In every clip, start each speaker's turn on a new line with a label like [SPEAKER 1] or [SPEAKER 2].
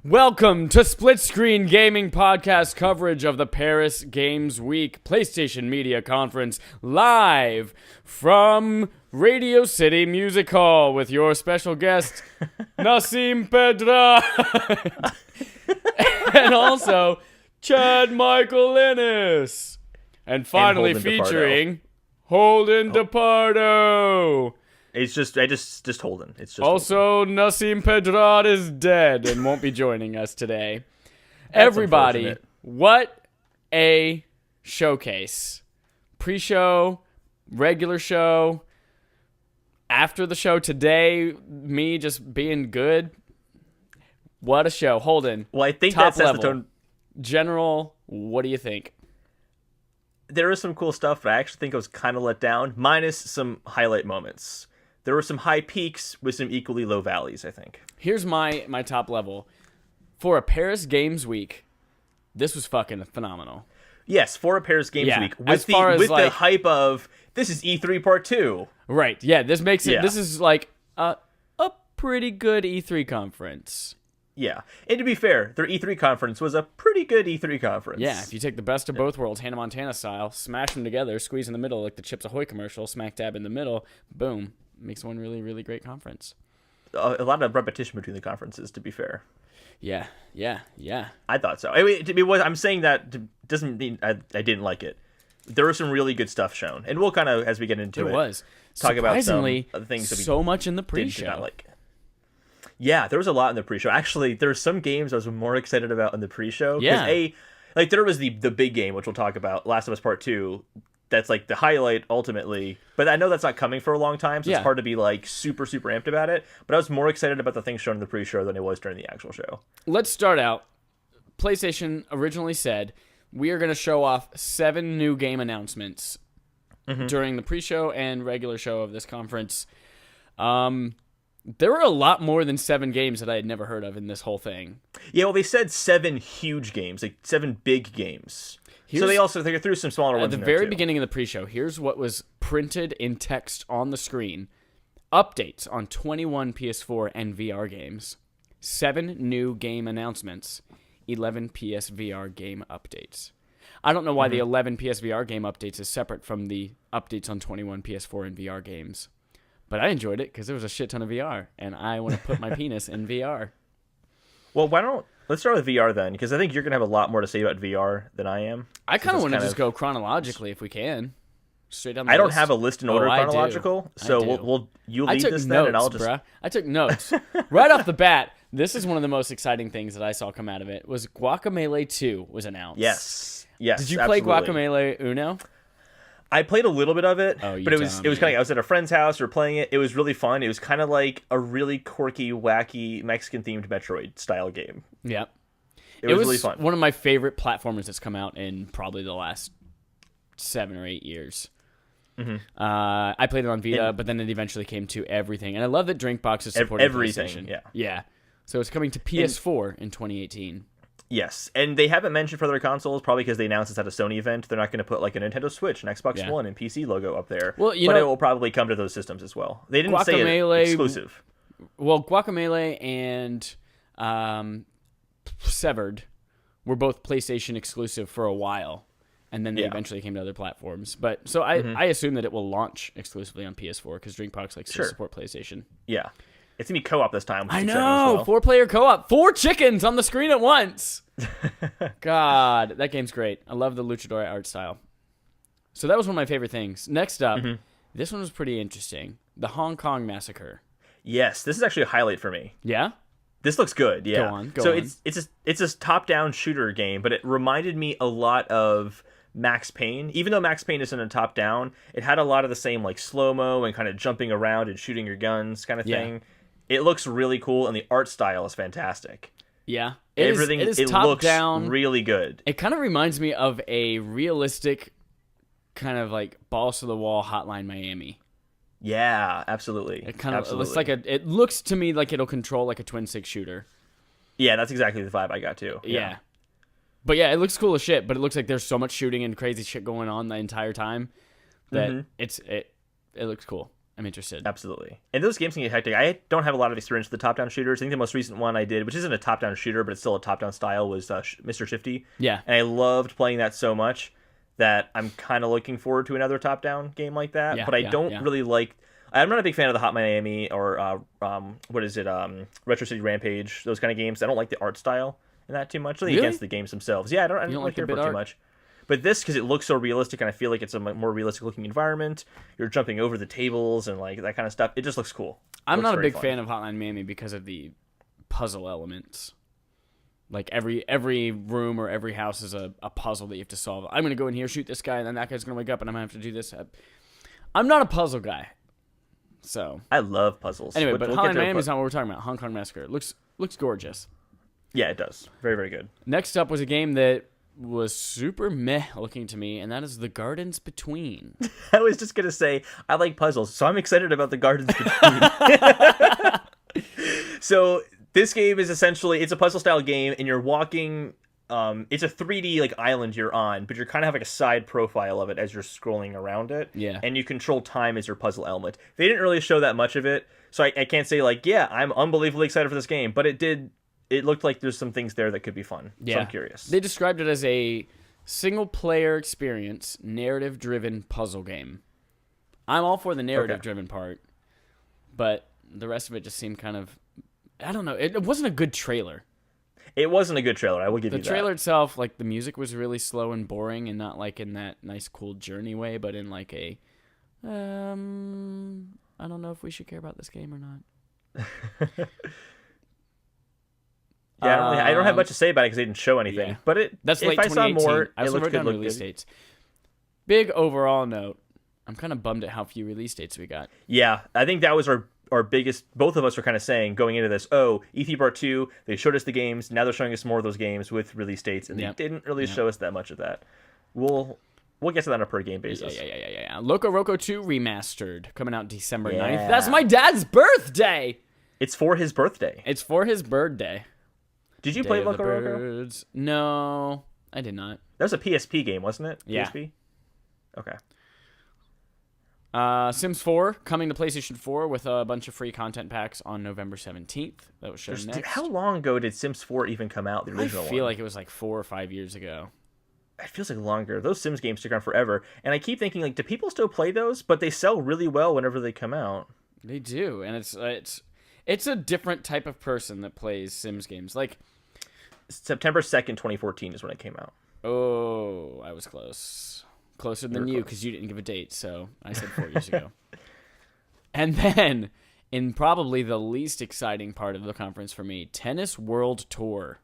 [SPEAKER 1] Welcome to Split Screen Gaming Podcast coverage of the Paris Games Week PlayStation Media Conference live from Radio City Music Hall with your special guest, Nassim Pedrad, and also Chad Michael Innes. And finally featuring Holden DePardo.
[SPEAKER 2] It's just Holden. It's just
[SPEAKER 1] also
[SPEAKER 2] Holden.
[SPEAKER 1] Nassim Pedrad is dead and won't be joining us today. Everybody, what a showcase. Pre-show, regular show, after the show today, me just being good. What a show. Holden.
[SPEAKER 2] Well, I think that sets the tone.
[SPEAKER 1] General, what do you think?
[SPEAKER 2] There was some cool stuff, but I actually think I was kind of let down, minus some highlight moments. There were some high peaks with some equally low valleys, I think.
[SPEAKER 1] Here's my top level. For a Paris Games Week, this was fucking phenomenal.
[SPEAKER 2] Yes, for a Paris Games Week. With the hype of, this is E3 Part 2.
[SPEAKER 1] Right, yeah, this makes it, this is like a pretty good E3 conference.
[SPEAKER 2] Yeah, and to be fair, their E3 conference was a pretty good E3 conference.
[SPEAKER 1] Yeah, if you take the best of both worlds, Hannah Montana style, smash them together, squeeze in the middle like the Chips Ahoy commercial, smack dab in the middle, boom. Makes one really, really great conference.
[SPEAKER 2] A lot of repetition between the conferences, to be fair.
[SPEAKER 1] Yeah.
[SPEAKER 2] I thought so. I mean, I'm saying that doesn't mean I didn't like it. There was some really good stuff shown, and we'll kind of, as we get into it, talk about some of the things that we
[SPEAKER 1] so much in the pre-show.
[SPEAKER 2] Did not like. Yeah, there was a lot in the pre-show. Actually, there were some games I was more excited about in the pre-show.
[SPEAKER 1] Yeah.
[SPEAKER 2] Like there was the big game, which we'll talk about, Last of Us Part 2. That's like the highlight ultimately, but I know that's not coming for a long time, so it's hard to be like super amped about it. But I was more excited about the things shown in the pre-show than I was during the actual show.
[SPEAKER 1] Let's start out. PlayStation originally said we are going to show off 7 new game announcements during the pre-show and regular show of this conference. There were a lot more than 7 games that I had never heard of in this whole thing.
[SPEAKER 2] Yeah, well, they said 7 huge games, like 7 big games. So they threw some smaller ones
[SPEAKER 1] at the very beginning of the pre-show. Here's what was printed in text on the screen: updates on 21 PS4 and VR games, 7 new game announcements, 11 PSVR game updates. I don't know why the 11 PSVR game updates is separate from the updates on 21 PS4 and VR games, but I enjoyed it because there was a shit ton of VR, and I want to put my penis in VR.
[SPEAKER 2] Well, let's start with VR then, because I think you're going to have a lot more to say about VR than I am.
[SPEAKER 1] I kind of want to just go chronologically if we can. Straight down the
[SPEAKER 2] list. I don't
[SPEAKER 1] list.
[SPEAKER 2] have a list in order chronological, so you lead this then, and I'll just...
[SPEAKER 1] I took notes. Right off the bat, this is one of the most exciting things that I saw come out of it, was Guacamelee 2 was announced.
[SPEAKER 2] Yes,
[SPEAKER 1] Did you play Guacamelee Uno?
[SPEAKER 2] I played a little bit of it, but it was kind of, I was at a friend's house, we were playing it. It was really fun. It was kind of like a really quirky, wacky, Mexican-themed Metroid-style game.
[SPEAKER 1] Yep.
[SPEAKER 2] It was really fun.
[SPEAKER 1] One of my favorite platformers that's come out in probably the last 7 or 8 years. I played it on Vita, but then it eventually came to everything. And I love that Drinkbox is supporting
[SPEAKER 2] everything,
[SPEAKER 1] PlayStation. Yeah. So it's coming to PS4 in 2018.
[SPEAKER 2] Yes, and they haven't mentioned for their consoles, probably because they announced this at a Sony event. They're not going to put like a Nintendo Switch, an Xbox One, and PC logo up there. Well, but it will probably come to those systems as well. They didn't say it exclusive.
[SPEAKER 1] Well, Guacamelee and Severed were both PlayStation exclusive for a while, and then they eventually came to other platforms. But so I assume that it will launch exclusively on PS4 because Drinkbox likes to support PlayStation.
[SPEAKER 2] Yeah. It's going to be co-op this time.
[SPEAKER 1] I know! 4-player co-op. 4 chickens on the screen at once! God, that game's great. I love the luchador art style. So that was one of my favorite things. Next up, this one was pretty interesting. The Hong Kong Massacre.
[SPEAKER 2] Yes, this is actually a highlight for me.
[SPEAKER 1] Yeah?
[SPEAKER 2] This looks good, yeah.
[SPEAKER 1] Go on.
[SPEAKER 2] It's a top-down shooter game, but it reminded me a lot of Max Payne. Even though Max Payne isn't a top-down, it had a lot of the same like slow-mo and kind of jumping around and shooting your guns kind of thing. It looks really cool, and the art style is fantastic.
[SPEAKER 1] Yeah.
[SPEAKER 2] It
[SPEAKER 1] top
[SPEAKER 2] looks
[SPEAKER 1] down,
[SPEAKER 2] really good.
[SPEAKER 1] It kind of reminds me of a realistic kind of like balls to the wall Hotline Miami.
[SPEAKER 2] Yeah, absolutely.
[SPEAKER 1] It looks to me like it'll control like a twin stick shooter.
[SPEAKER 2] Yeah, that's exactly the vibe I got too.
[SPEAKER 1] Yeah. But yeah, it looks cool as shit, but it looks like there's so much shooting and crazy shit going on the entire time that it looks cool. I'm interested.
[SPEAKER 2] Absolutely. And those games can get hectic. I don't have a lot of experience with the top-down shooters. I think the most recent one I did, which isn't a top-down shooter, but it's still a top-down style, was Mr. Shifty.
[SPEAKER 1] Yeah.
[SPEAKER 2] And I loved playing that so much that I'm kind of looking forward to another top-down game like that.
[SPEAKER 1] Yeah,
[SPEAKER 2] but I don't really like... I'm not a big fan of the Hot Miami or, Retro City Rampage, those kind of games. I don't like the art style in that too much. Really? Against the games themselves. Yeah, I don't like their too much. But this, because it looks so realistic, and I feel like it's a more realistic-looking environment. You're jumping over the tables and like that kind of stuff. It just looks cool.
[SPEAKER 1] I'm not a big fan of Hotline Miami because of the puzzle elements. Like every room or every house is a puzzle that you have to solve. I'm gonna go in here, shoot this guy, and then that guy's gonna wake up, and I'm gonna have to do this. I'm not a puzzle guy. So
[SPEAKER 2] I love puzzles.
[SPEAKER 1] Anyway, but Hotline Miami is not what we're talking about. Hong Kong Massacre looks gorgeous.
[SPEAKER 2] Yeah, it does. Very, very good.
[SPEAKER 1] Next up was a game that was super meh looking to me, and that is The Gardens Between.
[SPEAKER 2] I was just going to say, I like puzzles, so I'm excited about The Gardens Between. So this game is essentially, it's a puzzle-style game, and you're walking, it's a 3D like island you're on, but you're kind of have like a side profile of it as you're scrolling around it.
[SPEAKER 1] Yeah.
[SPEAKER 2] And you control time as your puzzle element. They didn't really show that much of it, so I can't say like, yeah, I'm unbelievably excited for this game, but it looked like there's some things there that could be fun.
[SPEAKER 1] Yeah.
[SPEAKER 2] So I'm curious.
[SPEAKER 1] They described it as a single-player experience, narrative-driven puzzle game. I'm all for the narrative-driven part, but the rest of it just seemed kind of... I don't know. It wasn't a good trailer.
[SPEAKER 2] It wasn't a good trailer. I will give you that.
[SPEAKER 1] The trailer itself, like, the music was really slow and boring, and not, like, in that nice, cool journey way, but in, like, a... I don't know if we should care about this game or not.
[SPEAKER 2] Yeah, I don't have much to say about it because they didn't show anything.
[SPEAKER 1] Yeah.
[SPEAKER 2] But
[SPEAKER 1] that's
[SPEAKER 2] if
[SPEAKER 1] late
[SPEAKER 2] I saw
[SPEAKER 1] 2018.
[SPEAKER 2] more,
[SPEAKER 1] I
[SPEAKER 2] it
[SPEAKER 1] also
[SPEAKER 2] looked
[SPEAKER 1] wrote down
[SPEAKER 2] good.
[SPEAKER 1] release dates. Big overall note. I'm kind of bummed at how few release dates we got.
[SPEAKER 2] Yeah, I think that was our biggest. Both of us were kind of saying going into this. Oh, ET Part 2. They showed us the games. Now they're showing us more of those games with release dates, and they didn't really show us that much of that. We'll get to that on a per game basis.
[SPEAKER 1] Yeah. Loco Roco 2 remastered coming out December 9th. That's my dad's birthday.
[SPEAKER 2] It's for his birthday. Did you play Loco Roco?
[SPEAKER 1] No, I did not.
[SPEAKER 2] That was a PSP game, wasn't it?
[SPEAKER 1] Yeah.
[SPEAKER 2] PSP? Okay.
[SPEAKER 1] Sims 4 coming to PlayStation 4 with a bunch of free content packs on November 17th. That was shown next.
[SPEAKER 2] How long ago did Sims 4 even come out, the original one?
[SPEAKER 1] I feel like it was like 4 or 5 years ago.
[SPEAKER 2] It feels like longer. Those Sims games stick around forever. And I keep thinking, like, do people still play those? But they sell really well whenever they come out.
[SPEAKER 1] They do. And it's a different type of person that plays Sims games. Like...
[SPEAKER 2] September 2nd, 2014 is when it came out.
[SPEAKER 1] Oh, I was close. Closer than you because you didn't give a date, so I said 4 years ago. And then, in probably the least exciting part of the conference for me, Tennis World Tour.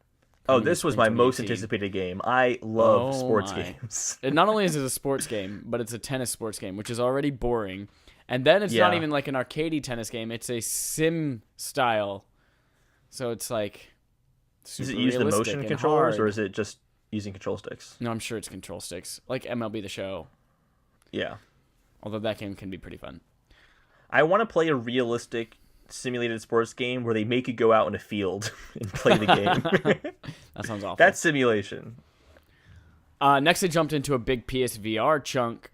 [SPEAKER 2] Oh, this was my most anticipated game. I love sports games.
[SPEAKER 1] Not only is it a sports game, but it's a tennis sports game, which is already boring. And then it's not even like an arcadey tennis game. It's a sim style. So it's like...
[SPEAKER 2] Does it use the motion controllers, or is it just using control sticks?
[SPEAKER 1] No, I'm sure it's control sticks. Like MLB The Show.
[SPEAKER 2] Yeah.
[SPEAKER 1] Although that game can be pretty fun.
[SPEAKER 2] I want to play a realistic simulated sports game where they make you go out in a field and play the game.
[SPEAKER 1] That sounds awful.
[SPEAKER 2] That's simulation.
[SPEAKER 1] Next, they jumped into a big PSVR chunk.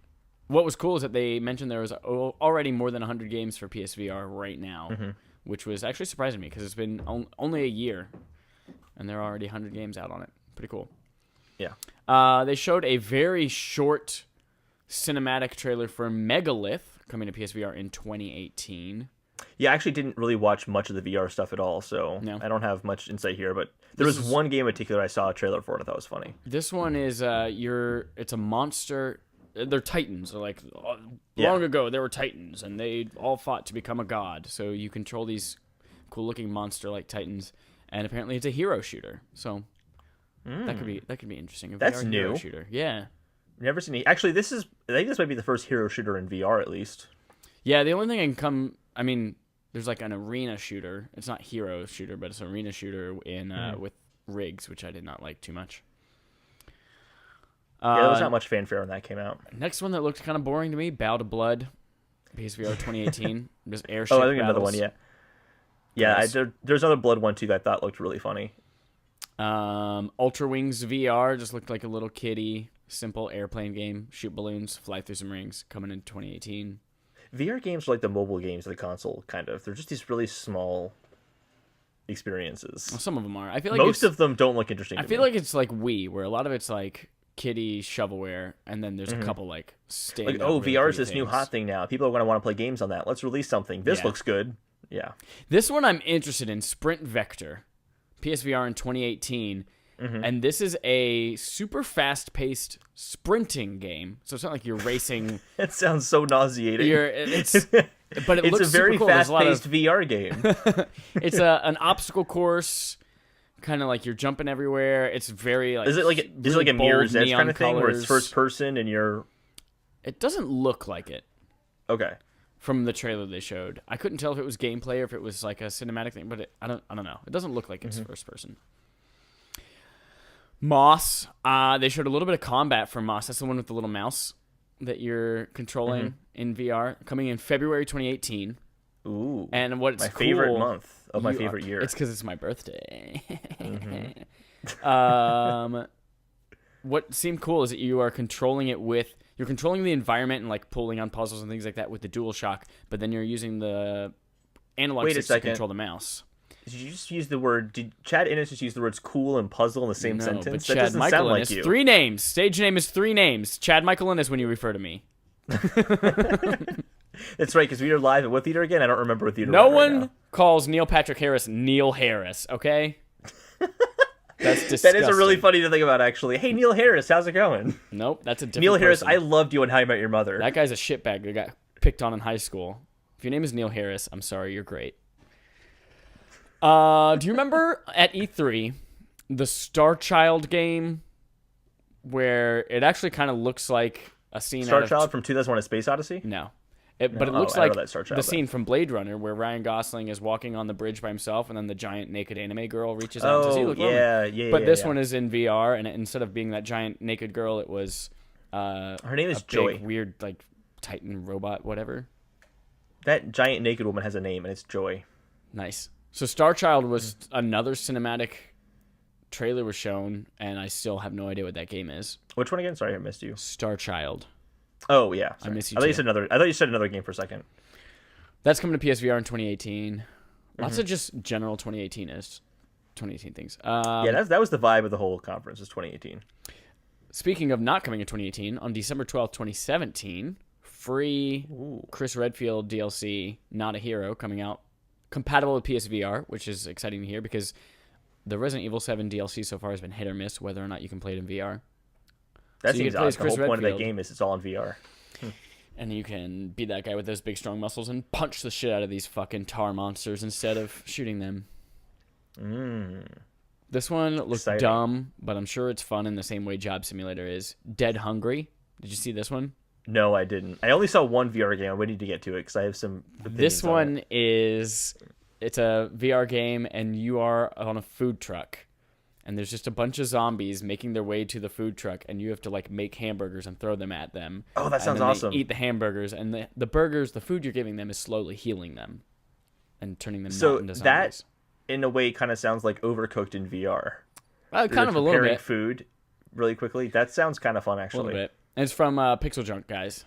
[SPEAKER 1] What was cool is that they mentioned there was already more than 100 games for PSVR right now, which was actually surprising me because it's been only a year. And there are already 100 games out on it. Pretty cool.
[SPEAKER 2] Yeah.
[SPEAKER 1] They showed a very short cinematic trailer for Megalith coming to PSVR in 2018.
[SPEAKER 2] Yeah, I actually didn't really watch much of the VR stuff at all, so I don't have much insight here. But there was one game in particular I saw a trailer for and I thought was funny.
[SPEAKER 1] This one is it's a monster. They're titans. They're like long ago there were titans and they all fought to become a god. So you control these cool-looking monster-like titans. And apparently it's a hero shooter, so that could be interesting.
[SPEAKER 2] That's new.
[SPEAKER 1] Hero shooter, yeah.
[SPEAKER 2] Never seen it. Actually, I think this might be the first hero shooter in VR at least.
[SPEAKER 1] Yeah, the only thing I mean, there's like an arena shooter. It's not hero shooter, but it's an arena shooter in with rigs, which I did not like too much.
[SPEAKER 2] Yeah, there was not much fanfare when that came out.
[SPEAKER 1] Next one that looked kind of boring to me, Bow to Blood, PSVR 2018. Just airship
[SPEAKER 2] I think
[SPEAKER 1] battles.
[SPEAKER 2] another one, yeah. Yeah, there's another Blood one too that I thought looked really funny.
[SPEAKER 1] Ultra Wings VR just looked like a little kiddie, simple airplane game. Shoot balloons, fly through some rings, coming in 2018.
[SPEAKER 2] VR games are like the mobile games of the console, kind of. They're just these really small experiences.
[SPEAKER 1] Well, some of them are. I feel like
[SPEAKER 2] Most of them don't look interesting.
[SPEAKER 1] I feel like it's like Wii, where a lot of it's like kiddie shovelware, and then there's a couple like stand.
[SPEAKER 2] Like, oh, VR is this new hot thing now. People are going to want to play games on that. Let's release something. This looks good. Yeah.
[SPEAKER 1] This one I'm interested in, Sprint Vector, PSVR in 2018. And this is a super fast-paced sprinting game. So it's not like you're racing.
[SPEAKER 2] It sounds so nauseating.
[SPEAKER 1] But it looks
[SPEAKER 2] a very
[SPEAKER 1] cool.
[SPEAKER 2] fast-paced VR game.
[SPEAKER 1] It's an obstacle course, kind of like you're jumping everywhere. It's very like.
[SPEAKER 2] Is it like a Mirror's Edge kind of thing where it's first person and you're?
[SPEAKER 1] It doesn't look like it.
[SPEAKER 2] Okay.
[SPEAKER 1] From the trailer they showed, I couldn't tell if it was gameplay or if it was like a cinematic thing. But I don't know. It doesn't look like it's first person. Moss, they showed a little bit of combat from Moss. That's the one with the little mouse that you're controlling in VR, coming in February 2018.
[SPEAKER 2] Ooh,
[SPEAKER 1] and what's
[SPEAKER 2] my favorite month of my favorite year.
[SPEAKER 1] It's because it's my birthday. What seemed cool is that you are controlling it you're controlling the environment and like pulling on puzzles and things like that with the DualShock, but then you're using the analog sticks to control the mouse.
[SPEAKER 2] Did you just use the word? Did Chad Innes just use the words "cool" and "puzzle" in the same sentence?
[SPEAKER 1] But
[SPEAKER 2] that
[SPEAKER 1] Chad
[SPEAKER 2] doesn't
[SPEAKER 1] Michael
[SPEAKER 2] sound like
[SPEAKER 1] Innes,
[SPEAKER 2] you.
[SPEAKER 1] 3 names. Stage name is 3 names. Chad Michael Innes when you refer to me.
[SPEAKER 2] That's right, because we are live at what theater again? I don't remember what theater.
[SPEAKER 1] No one calls Neil Patrick Harris Neil Harris. Okay. That's disgusting.
[SPEAKER 2] That is a really funny to think about, actually. Hey, Neil Harris, how's it going?
[SPEAKER 1] Nope, that's a different
[SPEAKER 2] Neil Harris,
[SPEAKER 1] person.
[SPEAKER 2] I loved you in How I Met Your Mother.
[SPEAKER 1] That guy's a shitbag that got picked on in high school. If your name is Neil Harris, I'm sorry, you're great. Do you remember at E3 the Star Child game where it actually kind of looks like a scene
[SPEAKER 2] Star Child from 2001: A Space Odyssey?
[SPEAKER 1] No. But it looks like the scene from Blade Runner where Ryan Gosling is walking on the bridge by himself and then the giant naked anime girl reaches out to see the woman. But this one is in VR, and instead of being that giant naked girl, it was
[SPEAKER 2] her name is Joy.
[SPEAKER 1] Big, weird like Titan robot, whatever.
[SPEAKER 2] That giant naked woman has a name, and it's Joy.
[SPEAKER 1] Nice. So Star Child was another cinematic trailer was shown, and I still have no idea what that game is.
[SPEAKER 2] Which one again? Sorry, I missed you.
[SPEAKER 1] Star Child.
[SPEAKER 2] Oh yeah,
[SPEAKER 1] I miss you.
[SPEAKER 2] I thought you said another game for a second.
[SPEAKER 1] That's coming to PSVR in 2018. Lots of just general 2018 things.
[SPEAKER 2] Yeah, that was the vibe of the whole conference. Is 2018.
[SPEAKER 1] Speaking of not coming in 2018, on December 12th, 2017, free Chris Redfield DLC, Not a Hero, coming out, compatible with PSVR, which is exciting to hear because the Resident Evil 7 DLC so far has been hit or miss whether or not you can play it in VR.
[SPEAKER 2] That seems odd. The whole point of that game is it's all in VR.
[SPEAKER 1] And you can be that guy with those big, strong muscles and punch the shit out of these fucking tar monsters instead of shooting them. This one looks dumb, but I'm sure it's fun in the same way Job Simulator is. Dead Hungry. Did you see this one?
[SPEAKER 2] No, I didn't. I only saw one VR game. I'm waiting to get to it because I have some opinions.
[SPEAKER 1] This one it's a VR game, and you are on a food truck. And there's just a bunch of zombies making their way to the food truck, and you have to like make hamburgers and throw them at them.
[SPEAKER 2] Oh, that sounds awesome.
[SPEAKER 1] They eat the hamburgers, and the burgers, the food you're giving them is slowly healing them and turning them into zombies.
[SPEAKER 2] That, in a way, kind of sounds like Overcooked in VR.
[SPEAKER 1] Kind of a little bit.
[SPEAKER 2] Food really quickly. That sounds kind of fun, actually.
[SPEAKER 1] A little bit. And it's from Pixel Junk, guys.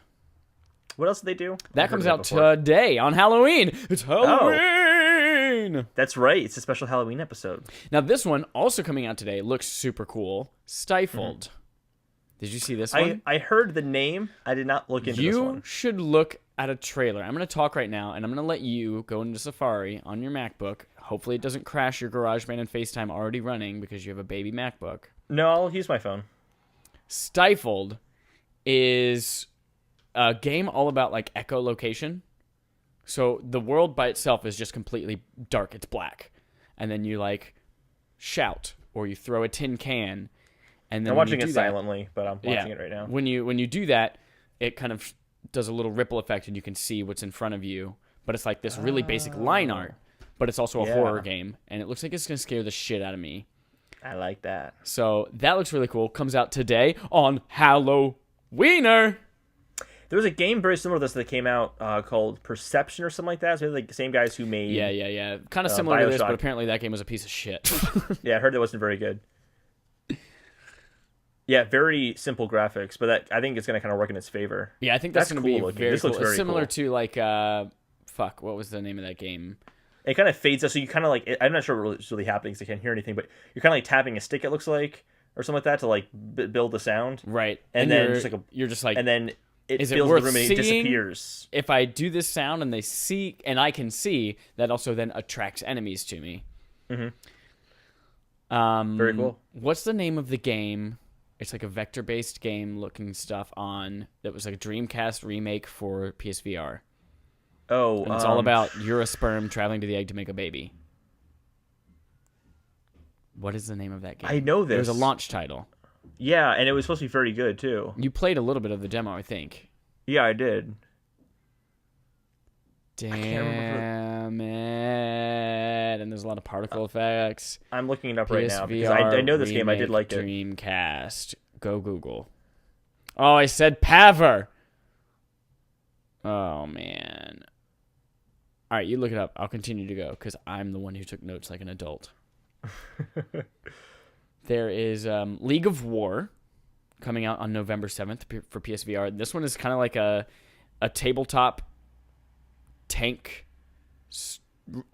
[SPEAKER 2] What else did they do?
[SPEAKER 1] That comes out today on Halloween. It's Halloween!
[SPEAKER 2] That's right. It's a special Halloween episode.
[SPEAKER 1] Now, this one, also coming out today, looks super cool. Stifled. Did you see this one?
[SPEAKER 2] I heard the name. I did not look into this one.
[SPEAKER 1] You should look at a trailer. I'm going to talk right now, and I'm going to let you go into Safari on your MacBook. Hopefully it doesn't crash your GarageBand and FaceTime already running because you have a baby MacBook.
[SPEAKER 2] No, I'll use my phone.
[SPEAKER 1] Stifled is a game all about like echolocation. So the world by itself is just completely dark. It's black. And then you like shout or you throw a tin can. And then
[SPEAKER 2] I'm watching it silently, but I'm watching it right now.
[SPEAKER 1] When you do that, it kind of does a little ripple effect and you can see what's in front of you. But it's like this really basic line art. But it's also a horror game. And it looks like it's going to scare the shit out of me.
[SPEAKER 2] I like that.
[SPEAKER 1] So that looks really cool. Comes out today on Halloweener.
[SPEAKER 2] There was a game very similar to this that came out called Perception or something like that. So like the same guys who made...
[SPEAKER 1] Yeah. Kind of similar to this, but apparently that game was a piece of shit.
[SPEAKER 2] Yeah, I heard that wasn't very good. Yeah, very simple graphics, but that I think it's gonna kind of work in its favor.
[SPEAKER 1] Yeah, I think that's going to be
[SPEAKER 2] cool looking.
[SPEAKER 1] very
[SPEAKER 2] This
[SPEAKER 1] cool.
[SPEAKER 2] looks
[SPEAKER 1] It's
[SPEAKER 2] very
[SPEAKER 1] similar
[SPEAKER 2] cool.
[SPEAKER 1] to like fuck, what was the name of that game?
[SPEAKER 2] It kind of fades out, so you kind of like. I'm not sure what's really happening because I can't hear anything, but you're kind of like tapping a stick. It looks like, or something like that, to like build the sound.
[SPEAKER 1] Right.
[SPEAKER 2] And then
[SPEAKER 1] you're just like,
[SPEAKER 2] and then it
[SPEAKER 1] is it
[SPEAKER 2] fills
[SPEAKER 1] worth
[SPEAKER 2] the room and
[SPEAKER 1] seeing?
[SPEAKER 2] it disappears.
[SPEAKER 1] If I do this sound and they see, and I can see, that also then attracts enemies to me.
[SPEAKER 2] Very cool.
[SPEAKER 1] What's the name of the game? It's like a vector-based game looking stuff that was like a Dreamcast remake for PSVR.
[SPEAKER 2] Oh,
[SPEAKER 1] And it's all about you're a sperm traveling to the egg to make a baby. What is the name of that game?
[SPEAKER 2] I know this.
[SPEAKER 1] It was a launch title.
[SPEAKER 2] Yeah, and it was supposed to be very good too.
[SPEAKER 1] You played a little bit of the demo, I think.
[SPEAKER 2] Yeah, I did.
[SPEAKER 1] Damn it. And there's a lot of particle effects.
[SPEAKER 2] I'm looking it up right now because
[SPEAKER 1] PSVR
[SPEAKER 2] I know this game. I did like it.
[SPEAKER 1] Dreamcast. Go Google. Oh, I said Paver. Oh, man. All right, you look it up. I'll continue to go because I'm the one who took notes like an adult. There is League of War coming out on November 7th for PSVR. This one is kind of like a tabletop tank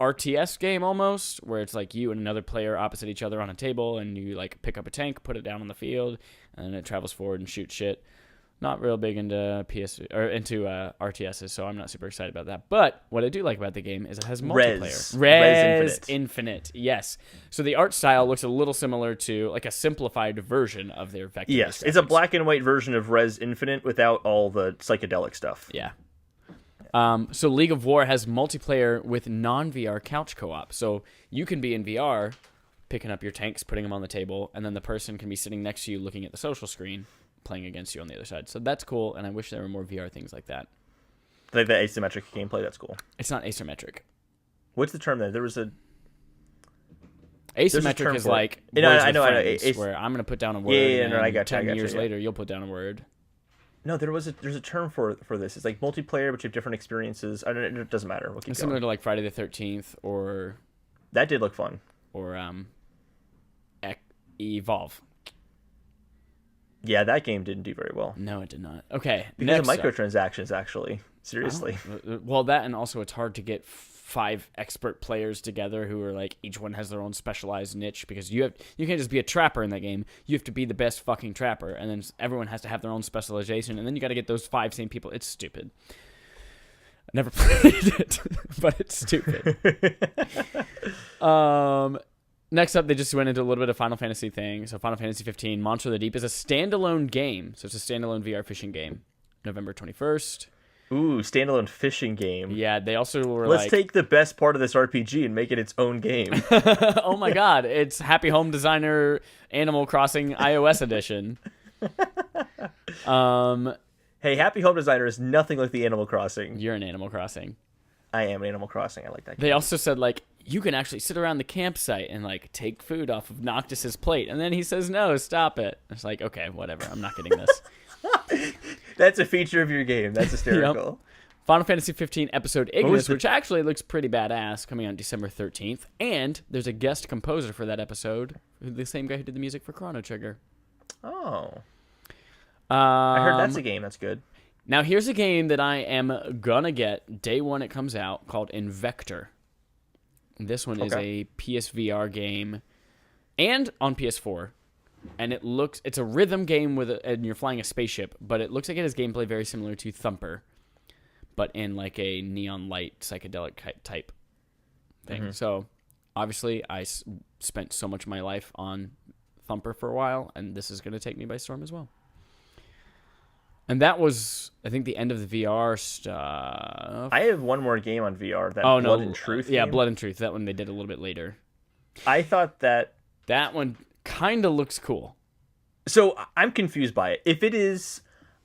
[SPEAKER 1] RTS game almost, where it's like you and another player opposite each other on a table, and you like pick up a tank, put it down on the field, and it travels forward and shoots shit. Not real big into RTSs, so I'm not super excited about that. But what I do like about the game is it has multiplayer.
[SPEAKER 2] Res
[SPEAKER 1] Infinite, yes. So the art style looks a little similar to like a simplified version of their vector.
[SPEAKER 2] Yes, it's a black and white version of Res Infinite without all the psychedelic stuff.
[SPEAKER 1] Yeah. So League of War has multiplayer with non-VR couch co-op. So you can be in VR, picking up your tanks, putting them on the table, and then the person can be sitting next to you looking at the social screen, playing against you on the other side. So that's cool, and I wish there were more VR things like that.
[SPEAKER 2] Like the asymmetric gameplay, that's cool.
[SPEAKER 1] It's not asymmetric.
[SPEAKER 2] What's the term then?
[SPEAKER 1] Asymmetric is like
[SPEAKER 2] I know,
[SPEAKER 1] where I'm going to put down a word,
[SPEAKER 2] and I got
[SPEAKER 1] 10 years later you'll put down a word.
[SPEAKER 2] No, there's a term for this. It's like multiplayer, but you have different experiences. I don't. It doesn't matter. We'll keep
[SPEAKER 1] It's
[SPEAKER 2] going.
[SPEAKER 1] similar to like Friday the 13th or
[SPEAKER 2] That did look fun.
[SPEAKER 1] Evolve.
[SPEAKER 2] Yeah, that game didn't do very well.
[SPEAKER 1] No, it did not. Okay,
[SPEAKER 2] Because of
[SPEAKER 1] next up.
[SPEAKER 2] microtransactions, actually. Seriously.
[SPEAKER 1] Well, that, and also it's hard to get 5 expert players together who are like each one has their own specialized niche, because you can't just be a trapper in that game. You have to be the best fucking trapper, and then everyone has to have their own specialization, and then you got to get those 5 same people. It's stupid. I never played it, but it's stupid. Next up, they just went into a little bit of Final Fantasy thing. So Final Fantasy 15, Monster of the Deep is a standalone game. So it's a standalone VR fishing game. November 21st.
[SPEAKER 2] Ooh, standalone fishing game.
[SPEAKER 1] Yeah, they also were
[SPEAKER 2] Let's take the best part of this RPG and make it its own game.
[SPEAKER 1] Oh my god, it's Happy Home Designer Animal Crossing iOS edition.
[SPEAKER 2] Hey, Happy Home Designer is nothing like the Animal Crossing.
[SPEAKER 1] You're in Animal Crossing.
[SPEAKER 2] I am Animal Crossing. I like that game.
[SPEAKER 1] They also said, like, you can actually sit around the campsite and, like, take food off of Noctis's plate. And then he says, no, stop it. It's like, okay, whatever. I'm not getting this.
[SPEAKER 2] That's a feature of your game. That's hysterical.
[SPEAKER 1] Yep. Final Fantasy 15 episode Ignis, which actually looks pretty badass, coming out December 13th. And there's a guest composer for that episode, the same guy who did the music for Chrono Trigger.
[SPEAKER 2] Oh. I heard that's a game that's good.
[SPEAKER 1] Now, here's a game that I am gonna get day one it comes out, called Invector. This one is a PSVR game and on PS4. And it's a rhythm game and you're flying a spaceship, but it looks like it has gameplay very similar to Thumper, but in like a neon light psychedelic type thing. Mm-hmm. So, obviously, I spent so much of my life on Thumper for a while, and this is going to take me by storm as well. And that was, I think, the end of the VR stuff.
[SPEAKER 2] I have one more game on VR, Blood and Truth
[SPEAKER 1] Yeah,
[SPEAKER 2] game.
[SPEAKER 1] Blood and Truth. That one they did a little bit later.
[SPEAKER 2] I thought that
[SPEAKER 1] one kind of looks cool.
[SPEAKER 2] So I'm confused by it. If it is,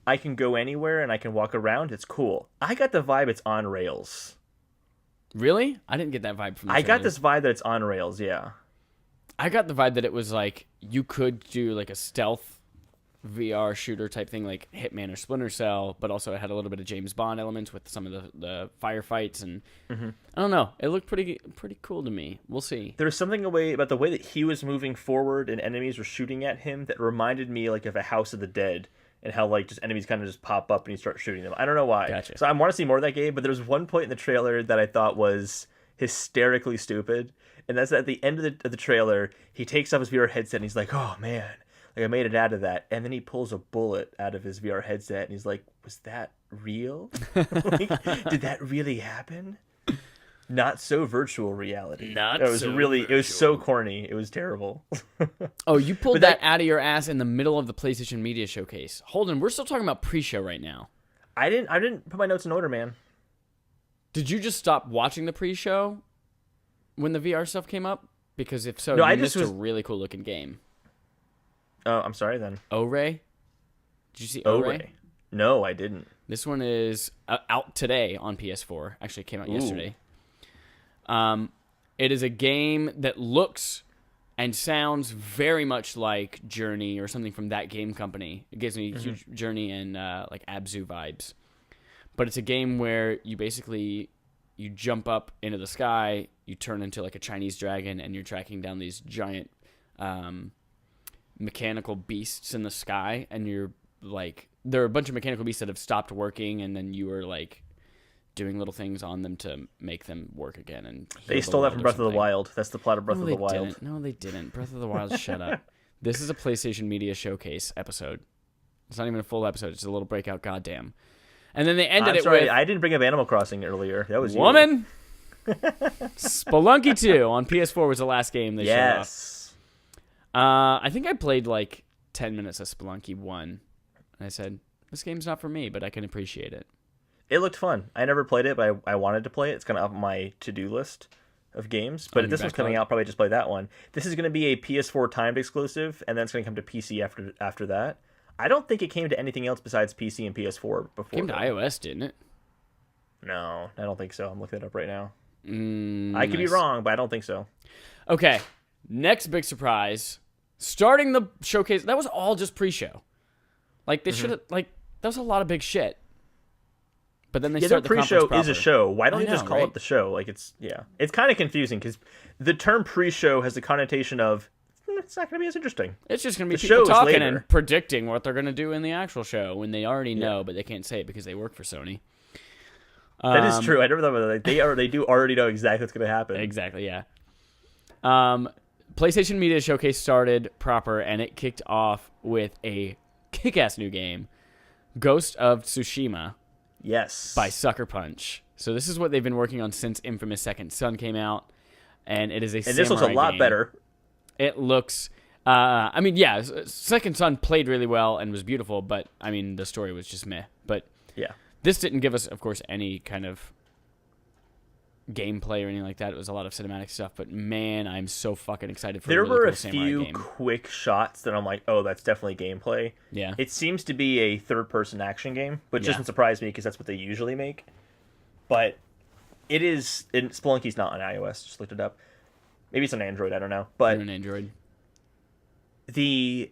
[SPEAKER 2] I can go anywhere and I can walk around, it's cool. I got the vibe it's on rails.
[SPEAKER 1] Really? I didn't get that vibe from the
[SPEAKER 2] I got
[SPEAKER 1] trailer.
[SPEAKER 2] this vibe that it's on rails, yeah.
[SPEAKER 1] I got the vibe that it was like you could do like a stealth VR shooter type thing like Hitman or Splinter Cell, but also it had a little bit of James Bond elements with some of the firefights, and I don't know, it looked pretty cool to me. We'll see.
[SPEAKER 2] There was something about the way that he was moving forward and enemies were shooting at him that reminded me like of a House of the Dead, and how like just enemies kind of just pop up and you start shooting them. I don't know why.
[SPEAKER 1] Gotcha.
[SPEAKER 2] So I want to see more of that game, but there's one point in the trailer that I thought was hysterically stupid, and that's at the end of the trailer, he takes off his VR headset and he's like, "Oh man, like I made it out of that," and then he pulls a bullet out of his VR headset and he's like, "Was that real? Like, did that really happen?" Not so virtual reality.
[SPEAKER 1] Not
[SPEAKER 2] it was
[SPEAKER 1] so
[SPEAKER 2] really
[SPEAKER 1] virtual.
[SPEAKER 2] It was so corny. It was terrible.
[SPEAKER 1] Oh, you pulled
[SPEAKER 2] But
[SPEAKER 1] that out of your ass in the middle of the PlayStation Media Showcase. Holden, we're still talking about pre-show right now.
[SPEAKER 2] I didn't put my notes in order, man.
[SPEAKER 1] Did you just stop watching the pre-show when the VR stuff came up? Because if so,
[SPEAKER 2] No,
[SPEAKER 1] you
[SPEAKER 2] I
[SPEAKER 1] missed
[SPEAKER 2] just was...
[SPEAKER 1] a really cool looking game.
[SPEAKER 2] Oh, I'm sorry then.
[SPEAKER 1] O-Ray? Did you see O-Ray?
[SPEAKER 2] O-Ray. No, I didn't.
[SPEAKER 1] This one is out today on PS4. Actually, it came out yesterday. It is a game that looks and sounds very much like Journey or something from that game company. It gives me huge Journey and like Abzu vibes. But it's a game where you jump up into the sky, you turn into like a Chinese dragon, and you're tracking down these giant mechanical beasts in the sky, and you're like, there are a bunch of mechanical beasts that have stopped working, and then you are like doing little things on them to make them work again. And
[SPEAKER 2] they stole that from Breath of the Wild. That's the plot of Breath of the Wild.
[SPEAKER 1] Didn't. No, they didn't. Breath of the Wild, shut up. This is a PlayStation Media Showcase episode. It's not even a full episode. It's a little breakout, goddamn. And then they ended it with...
[SPEAKER 2] I didn't bring up Animal Crossing earlier. That was
[SPEAKER 1] Woman! Spelunky 2 on PS4 was the last game they showed off.
[SPEAKER 2] Yes.
[SPEAKER 1] I think I played like 10 minutes of Spelunky 1. And I said, this game's not for me, but I can appreciate it.
[SPEAKER 2] It looked fun. I never played it, but I wanted to play it. It's kind of up my to-do list of games. But if this one's coming out, probably just play that one. This is going to be a PS4 timed exclusive, and then it's going to come to PC after that. I don't think it came to anything else besides PC and PS4 before.
[SPEAKER 1] It came to iOS, didn't it?
[SPEAKER 2] No, I don't think so. I'm looking it up right now.
[SPEAKER 1] I
[SPEAKER 2] could be wrong, but I don't think so.
[SPEAKER 1] Okay, next big surprise. Starting the showcase, that was all just pre-show. Like, they should have, like, that was a lot of big shit. But then they start the
[SPEAKER 2] pre-show
[SPEAKER 1] conference
[SPEAKER 2] is a show. Why don't you just call
[SPEAKER 1] right?
[SPEAKER 2] it the show? Like, it's kind of confusing because the term pre-show has the connotation of it's not going to be as interesting.
[SPEAKER 1] It's just going to be
[SPEAKER 2] the
[SPEAKER 1] people
[SPEAKER 2] show
[SPEAKER 1] talking
[SPEAKER 2] later.
[SPEAKER 1] and predicting what they're going to do in the actual show when they already know, but they can't say it because they work for Sony.
[SPEAKER 2] That is true. I never thought about that. Like, they do already know exactly what's going to happen.
[SPEAKER 1] Exactly, yeah. PlayStation Media Showcase started proper, and it kicked off with a kick-ass new game, Ghost of Tsushima.
[SPEAKER 2] Yes.
[SPEAKER 1] By Sucker Punch. So this is what they've been working on since Infamous Second Son came out, and it is a
[SPEAKER 2] and this looks a lot
[SPEAKER 1] game.
[SPEAKER 2] better.
[SPEAKER 1] It looks, I mean, yeah, Second Son played really well and was beautiful, but I mean, the story was just meh. But
[SPEAKER 2] yeah,
[SPEAKER 1] this didn't give us, of course, any kind of gameplay or anything like that. It was a lot of cinematic stuff, but man, I'm so fucking excited for
[SPEAKER 2] there
[SPEAKER 1] a really
[SPEAKER 2] were
[SPEAKER 1] cool
[SPEAKER 2] a
[SPEAKER 1] samurai
[SPEAKER 2] few
[SPEAKER 1] game.
[SPEAKER 2] quick shots that I'm like, oh, that's definitely gameplay.
[SPEAKER 1] Yeah.
[SPEAKER 2] It seems to be a third-person action game, which doesn't surprise me because that's what they usually make. But it is, and Spelunky's not on iOS, just looked it up. Maybe it's on Android, I don't know. But
[SPEAKER 1] on Android.
[SPEAKER 2] I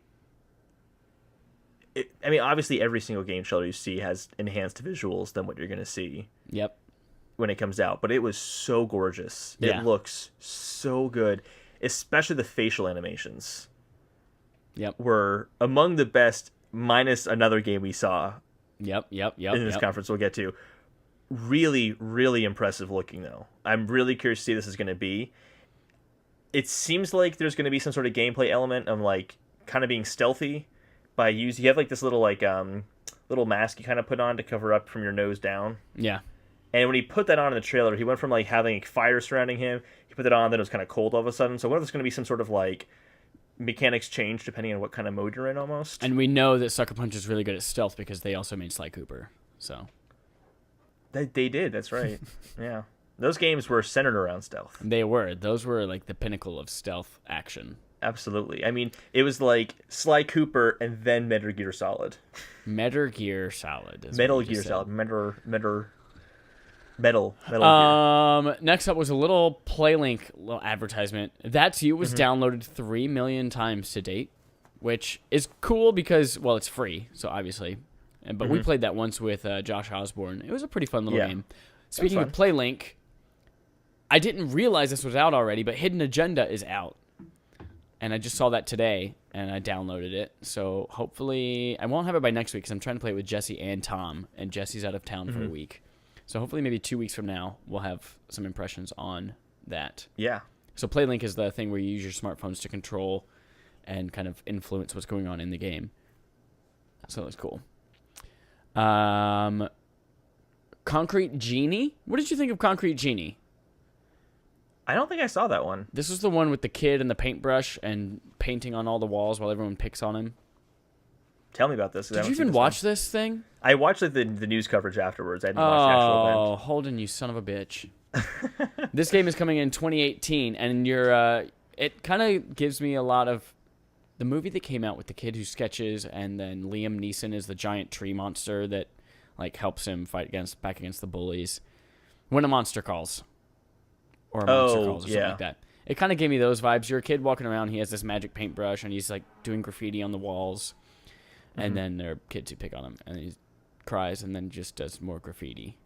[SPEAKER 2] mean, obviously every single game trailer you see has enhanced visuals than what you're going to see.
[SPEAKER 1] Yep.
[SPEAKER 2] When it comes out, but it was so gorgeous. It looks so good, especially the facial animations.
[SPEAKER 1] Yep.
[SPEAKER 2] Were among the best, minus another game we saw.
[SPEAKER 1] Yep.
[SPEAKER 2] In this conference we'll get to. Really, really impressive looking though. I'm really curious to see what this is going to be. It seems like there's going to be some sort of gameplay element of like kind of being stealthy by using. You have like this little little mask you kind of put on to cover up from your nose down.
[SPEAKER 1] Yeah.
[SPEAKER 2] And when he put that on in the trailer, he went from like having like, fire surrounding him. He put that on, then it was kind of cold all of a sudden. So what if there's going to be some sort of like mechanics change depending on what kind of mode you're in almost?
[SPEAKER 1] And we know that Sucker Punch is really good at stealth because they also made Sly Cooper. So
[SPEAKER 2] they did. That's right. Yeah, those games were centered around stealth.
[SPEAKER 1] They were. Those were like the pinnacle of stealth action.
[SPEAKER 2] Absolutely. I mean, it was like Sly Cooper and then Metal Gear Solid.
[SPEAKER 1] Metal Gear Solid.
[SPEAKER 2] Metal Gear Solid. Metal Gear.
[SPEAKER 1] Next up was a little PlayLink little advertisement. That's You was downloaded 3 million times to date which is cool because, well, it's free, so obviously. But we played that once with Josh Osborne. It was a pretty fun little game. Speaking of PlayLink, I didn't realize this was out already, but Hidden Agenda is out. And I just saw that today, and I downloaded it. So hopefully, I won't have it by next week because I'm trying to play it with Jesse and Tom, and Jesse's out of town for a week. So hopefully maybe 2 weeks from now, we'll have some impressions on that.
[SPEAKER 2] Yeah. So
[SPEAKER 1] PlayLink is the thing where you use your smartphones to control and kind of influence what's going on in the game. So it's cool. Concrete Genie? What did you think of Concrete Genie?
[SPEAKER 2] I don't think I saw that one.
[SPEAKER 1] This was the one with the kid and the paintbrush and painting on all the walls while everyone picks on him.
[SPEAKER 2] Tell me about this.
[SPEAKER 1] Did you even watch this thing?
[SPEAKER 2] I watched the news coverage afterwards. I didn't watch the actual event.
[SPEAKER 1] Oh, Holden, you son of a bitch. This game is coming in 2018, and it kind of gives me a lot of the movie that came out with the kid who sketches, and then Liam Neeson is the giant tree monster that like helps him fight back against the bullies. When a Monster Calls. Or a Monster Calls or something like that. It kind of gave me those vibes. You're a kid walking around, he has this magic paintbrush, and he's like doing graffiti on the walls. And then there are kids who pick on him, and he cries, and then just does more graffiti.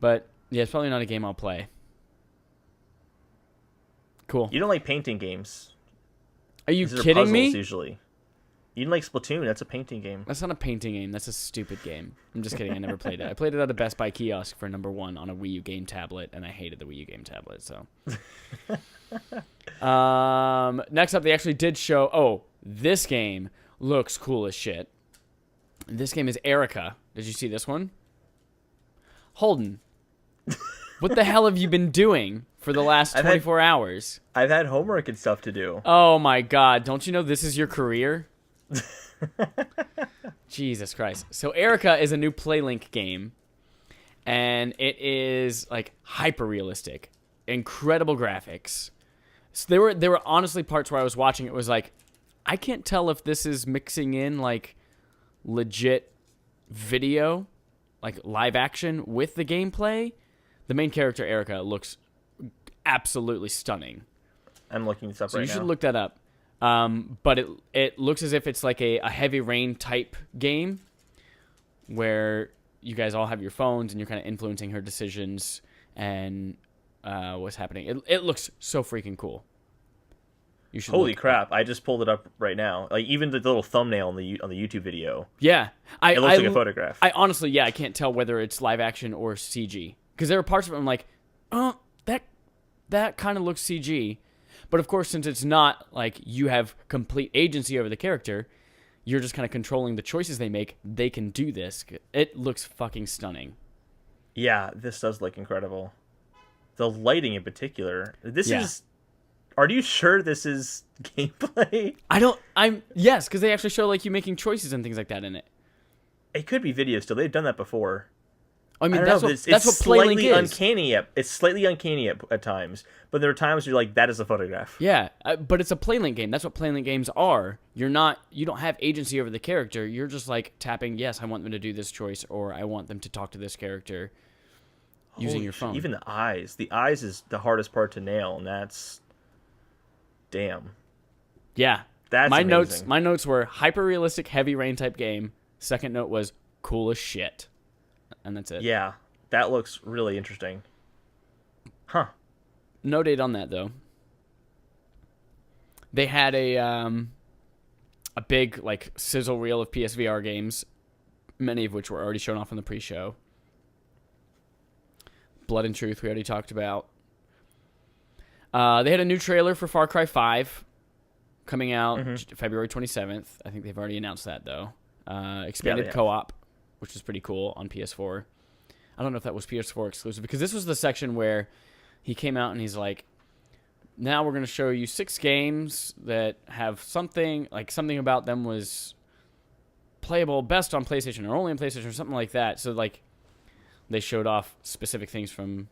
[SPEAKER 1] But yeah, it's probably not a game I'll play. Cool.
[SPEAKER 2] You don't like painting games.
[SPEAKER 1] Are you kidding me?
[SPEAKER 2] Usually. You didn't like Splatoon. That's a painting game.
[SPEAKER 1] That's not a painting game. That's a stupid game. I'm just kidding. I never played it. I played it at a Best Buy kiosk for #1 on a Wii U game tablet, and I hated the Wii U game tablet. So, next up, they actually did show. Oh, this game looks cool as shit. This game is Erica. Did you see this one? Holden, what the hell have you been doing for the last 24 hours?
[SPEAKER 2] I've had homework and stuff to do.
[SPEAKER 1] Oh my god. Don't you know this is your career? Jesus Christ. So Erica is a new PlayLink game, and it is like hyper realistic, incredible graphics. So there were honestly parts where I was watching it was like, I can't tell if this is mixing in like legit video, like live action with the gameplay. The main character Erica looks absolutely stunning.
[SPEAKER 2] I'm looking this up right now.
[SPEAKER 1] So you should look that up. But it looks as if it's like a Heavy Rain type game where you guys all have your phones and you're kind of influencing her decisions and what's happening. It looks so freaking cool. You should.
[SPEAKER 2] Holy crap! I just pulled it up right now. Like even the little thumbnail on the YouTube video.
[SPEAKER 1] Yeah,
[SPEAKER 2] it looks like a photograph.
[SPEAKER 1] I honestly, I can't tell whether it's live action or CG because there are parts of it I'm like, oh, that kind of looks CG. But of course, since it's not like you have complete agency over the character, you're just kind of controlling the choices they make. They can do this. It looks fucking stunning.
[SPEAKER 2] Yeah, this does look incredible. The lighting in particular. Are you sure this is gameplay?
[SPEAKER 1] Yes, because they actually show like you making choices and things like that in it.
[SPEAKER 2] It could be video still. They've done that before.
[SPEAKER 1] I mean,
[SPEAKER 2] that's
[SPEAKER 1] what
[SPEAKER 2] slightly
[SPEAKER 1] PlayLink is.
[SPEAKER 2] Uncanny. It's slightly uncanny at times, but there are times where you're like, that is a photograph.
[SPEAKER 1] Yeah, but it's a PlayLink game. That's what PlayLink games are. You don't have agency over the character. You're just like tapping, yes, I want them to do this choice, or I want them to talk to this character using your phone.
[SPEAKER 2] Even the eyes. The eyes is the hardest part to nail, and that's... Damn.
[SPEAKER 1] Yeah.
[SPEAKER 2] That's amazing.
[SPEAKER 1] My notes were hyper-realistic, Heavy Rain type game. Second note was cool as shit. And that's it.
[SPEAKER 2] Yeah, that looks really interesting. Huh.
[SPEAKER 1] No date on that, though. They had a big like sizzle reel of PSVR games, many of which were already shown off in the pre-show. Blood and Truth, we already talked about. They had a new trailer for Far Cry 5 coming out February 27th. I think they've already announced that, though. Expanded co-op, which is pretty cool on PS4. I don't know if that was PS4 exclusive, because this was the section where he came out and he's like, now we're going to show you 6 games that have something about them was playable best on PlayStation or only on PlayStation or something like that. So, like, they showed off specific things from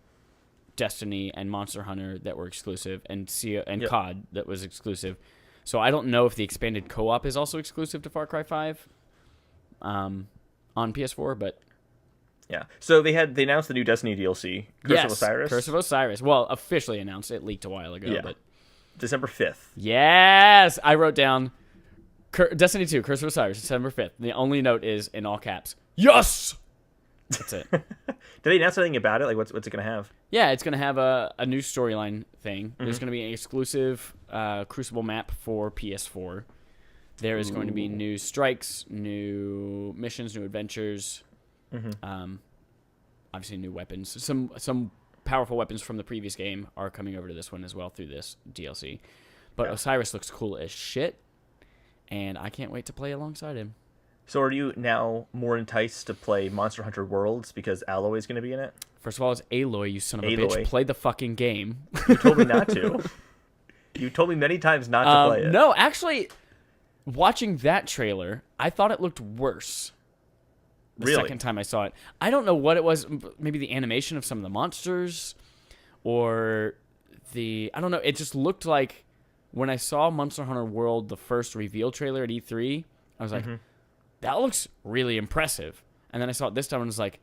[SPEAKER 1] Destiny and Monster Hunter that were exclusive, and COD that was exclusive. So I don't know if the expanded co-op is also exclusive to Far Cry 5 on PS4, but
[SPEAKER 2] yeah. So they announced the new Destiny DLC, Curse of Osiris.
[SPEAKER 1] Curse of Osiris. Well, officially announced. It leaked a while ago, but
[SPEAKER 2] December 5th.
[SPEAKER 1] Yes, I wrote down Destiny 2, Curse of Osiris, December 5th. The only note is in all caps. Yes! That's it.
[SPEAKER 2] Did they announce anything about it? Like, what's it going to have?
[SPEAKER 1] Yeah, it's going to have a new storyline thing.
[SPEAKER 2] Mm-hmm.
[SPEAKER 1] There's going to be an exclusive Crucible map for PS4. There is going to be new strikes, new missions, new adventures. Obviously, new weapons. Some powerful weapons from the previous game are coming over to this one as well through this DLC. But Osiris looks cool as shit, and I can't wait to play alongside him.
[SPEAKER 2] So are you now more enticed to play Monster Hunter Worlds because Alloy is going to be in it?
[SPEAKER 1] First of all, it's Aloy, you son of a
[SPEAKER 2] Aloy.
[SPEAKER 1] bitch. Play the fucking game.
[SPEAKER 2] You told me not to. You told me many times not to play it.
[SPEAKER 1] No, actually, watching that trailer, I thought it looked worse. The second time I saw it. I don't know what it was. Maybe the animation of some of the monsters or I don't know. It just looked like when I saw Monster Hunter World, the first reveal trailer at E3, I was like, that looks really impressive. And then I saw it this time and was like,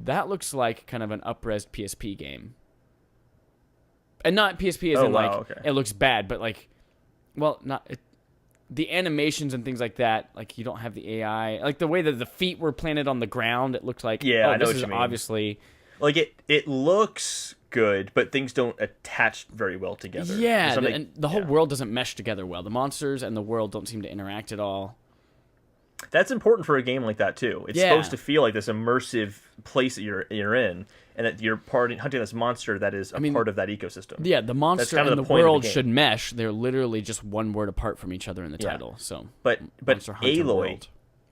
[SPEAKER 1] that looks like kind of an up-res PSP game. And not PSP as in it looks bad, but like, well, the animations and things like that, like you don't have the AI. Like the way that the feet were planted on the ground, it looked like,
[SPEAKER 2] I know
[SPEAKER 1] this
[SPEAKER 2] what
[SPEAKER 1] is
[SPEAKER 2] you mean.
[SPEAKER 1] Obviously...
[SPEAKER 2] Like it looks good, but things don't attach very well together.
[SPEAKER 1] Yeah, and the whole world doesn't mesh together well. The monsters and the world don't seem to interact at all.
[SPEAKER 2] That's important for a game like that too. It's supposed to feel like this immersive place that you're in, and that you're hunting this monster that is part of that ecosystem.
[SPEAKER 1] Yeah, the monster and the world should mesh. They're literally just one word apart from each other in the title. So,
[SPEAKER 2] but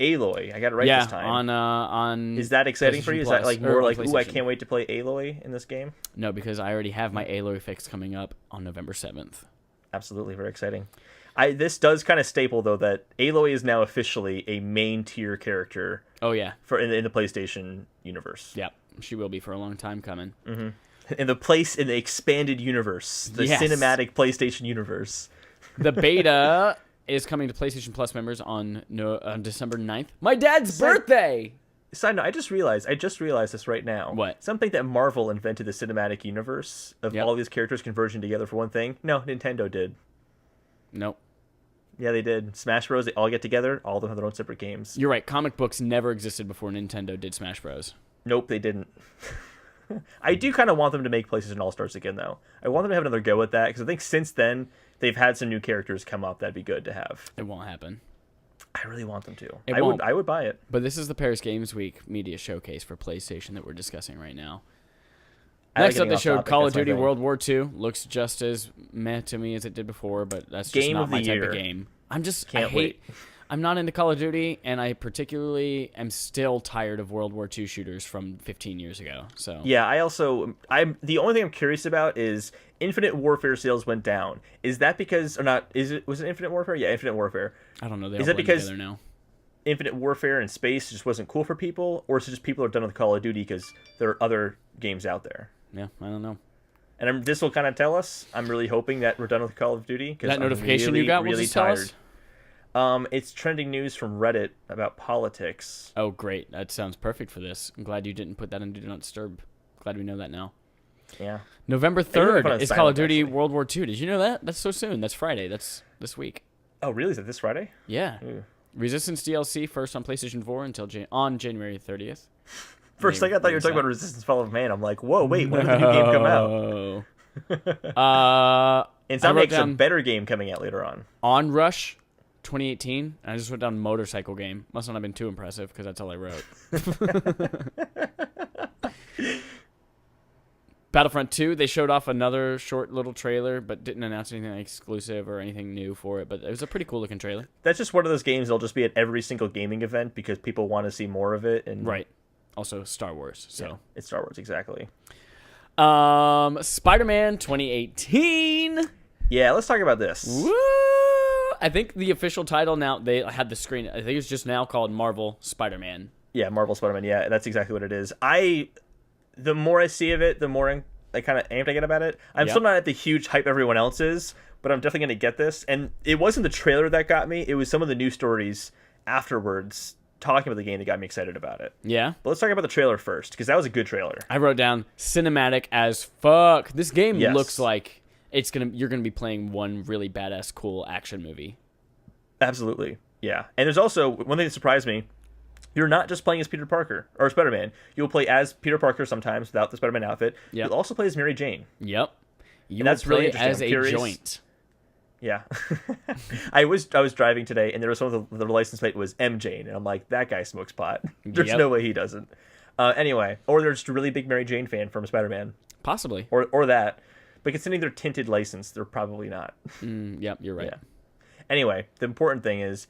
[SPEAKER 2] Aloy, I got it right this time.
[SPEAKER 1] On
[SPEAKER 2] is that exciting for you? Is that like more like, ooh, I can't wait to play Aloy in this game?
[SPEAKER 1] No, because I already have my Aloy fix coming up on November 7th.
[SPEAKER 2] Absolutely, very exciting. This does kind of staple though that Aloy is now officially a main tier character.
[SPEAKER 1] Oh yeah,
[SPEAKER 2] in the PlayStation universe.
[SPEAKER 1] Yeah, she will be for a long time coming.
[SPEAKER 2] In the expanded universe, the cinematic PlayStation universe.
[SPEAKER 1] The beta is coming to PlayStation Plus members on December 9th. My dad's birthday!
[SPEAKER 2] Side note, I just realized this right now.
[SPEAKER 1] What?
[SPEAKER 2] Something that Marvel invented the cinematic universe of all these characters converging together for one thing. No, Nintendo did.
[SPEAKER 1] Nope.
[SPEAKER 2] Yeah, they did. Smash Bros. They all get together. All of them have their own separate games.
[SPEAKER 1] You're right. Comic books never existed before Nintendo did Smash Bros.
[SPEAKER 2] Nope, they didn't. I do kind of want them to make PlayStation All-Stars again, though. I want them to have another go at that, because I think since then, they've had some new characters come up that'd be good to have.
[SPEAKER 1] It won't happen.
[SPEAKER 2] I really want them to.
[SPEAKER 1] I
[SPEAKER 2] would buy it.
[SPEAKER 1] But this is the Paris Games Week media showcase for PlayStation that we're discussing right now. Next up, they showed Call of Duty World War II. Looks just as meh to me as it did before, but that's just not my type of game.
[SPEAKER 2] Can't wait.
[SPEAKER 1] I'm not into Call of Duty, and I particularly am still tired of World War II shooters from 15 years ago. So
[SPEAKER 2] yeah, I'm the only thing I'm curious about is Infinite Warfare sales went down. Is that because or not? Was it Infinite Warfare? Yeah, Infinite Warfare.
[SPEAKER 1] I don't know. They
[SPEAKER 2] is
[SPEAKER 1] all
[SPEAKER 2] that because
[SPEAKER 1] together now?
[SPEAKER 2] Infinite Warfare and space just wasn't cool for people, or is it just people are done with Call of Duty because there are other games out there?
[SPEAKER 1] Yeah, I don't know.
[SPEAKER 2] And this will kind of tell us. I'm really hoping that we're done with Call of Duty.
[SPEAKER 1] That notification you got will just tell us?
[SPEAKER 2] It's trending news from Reddit about politics.
[SPEAKER 1] Oh, great. That sounds perfect for this. I'm glad you didn't put that in Do Not Disturb. Glad we know that now.
[SPEAKER 2] Yeah.
[SPEAKER 1] November 3rd is Call of Duty World War II. Did you know that? That's so soon. That's Friday. That's this week.
[SPEAKER 2] Oh, really? Is it this Friday?
[SPEAKER 1] Yeah. Ooh. Resistance DLC first on PlayStation 4 until on January 30th.
[SPEAKER 2] For a second, I thought you were talking about Resistance Fall of Man. I'm like, whoa, wait, when did the new game come out? Insomniac's a better game coming out later on.
[SPEAKER 1] Onrush 2018. I just wrote down motorcycle game. Must not have been too impressive because that's all I wrote. Battlefront 2, they showed off another short little trailer, but didn't announce anything exclusive or anything new for it. But it was a pretty cool looking trailer.
[SPEAKER 2] That's just one of those games that'll just be at every single gaming event because people want to see more of it. And
[SPEAKER 1] right. Also Star Wars. So
[SPEAKER 2] yeah, it's Star Wars, exactly.
[SPEAKER 1] Spider-Man 2018.
[SPEAKER 2] Yeah, let's talk about this.
[SPEAKER 1] Woo! I think the official title now, they had the screen. I think it's just now called Marvel Spider-Man.
[SPEAKER 2] Yeah, Marvel Spider-Man. Yeah, that's exactly what it is. The more I see of it, the more I kind of amped I get about it. I'm still not at the huge hype everyone else is, but I'm definitely going to get this. And it wasn't the trailer that got me. It was some of the news stories afterwards talking about the game that got me excited about it.
[SPEAKER 1] Yeah.
[SPEAKER 2] But let's talk about the trailer first, because that was a good trailer.
[SPEAKER 1] I wrote down cinematic as fuck. This game looks like you're gonna be playing one really badass cool action movie.
[SPEAKER 2] Absolutely. Yeah. And there's also one thing that surprised me. You're not just playing as Peter Parker or Spider-Man. You'll play as Peter Parker sometimes without the Spider-Man outfit.
[SPEAKER 1] Yep.
[SPEAKER 2] You'll also play as Mary Jane.
[SPEAKER 1] Yep. You
[SPEAKER 2] And that's
[SPEAKER 1] will play
[SPEAKER 2] really interesting.
[SPEAKER 1] as
[SPEAKER 2] I'm
[SPEAKER 1] a
[SPEAKER 2] curious.
[SPEAKER 1] joint.
[SPEAKER 2] Yeah. I was driving today, and there was one of the license plate was M Jane, and I'm like, that guy smokes pot. There's
[SPEAKER 1] Yep.
[SPEAKER 2] no way he doesn't. Anyway, or they're just a really big Mary Jane fan from Spider-Man,
[SPEAKER 1] Possibly.
[SPEAKER 2] or that. But considering their tinted license, they're probably not.
[SPEAKER 1] Yep, you're right.
[SPEAKER 2] Yeah. Anyway, the important thing is,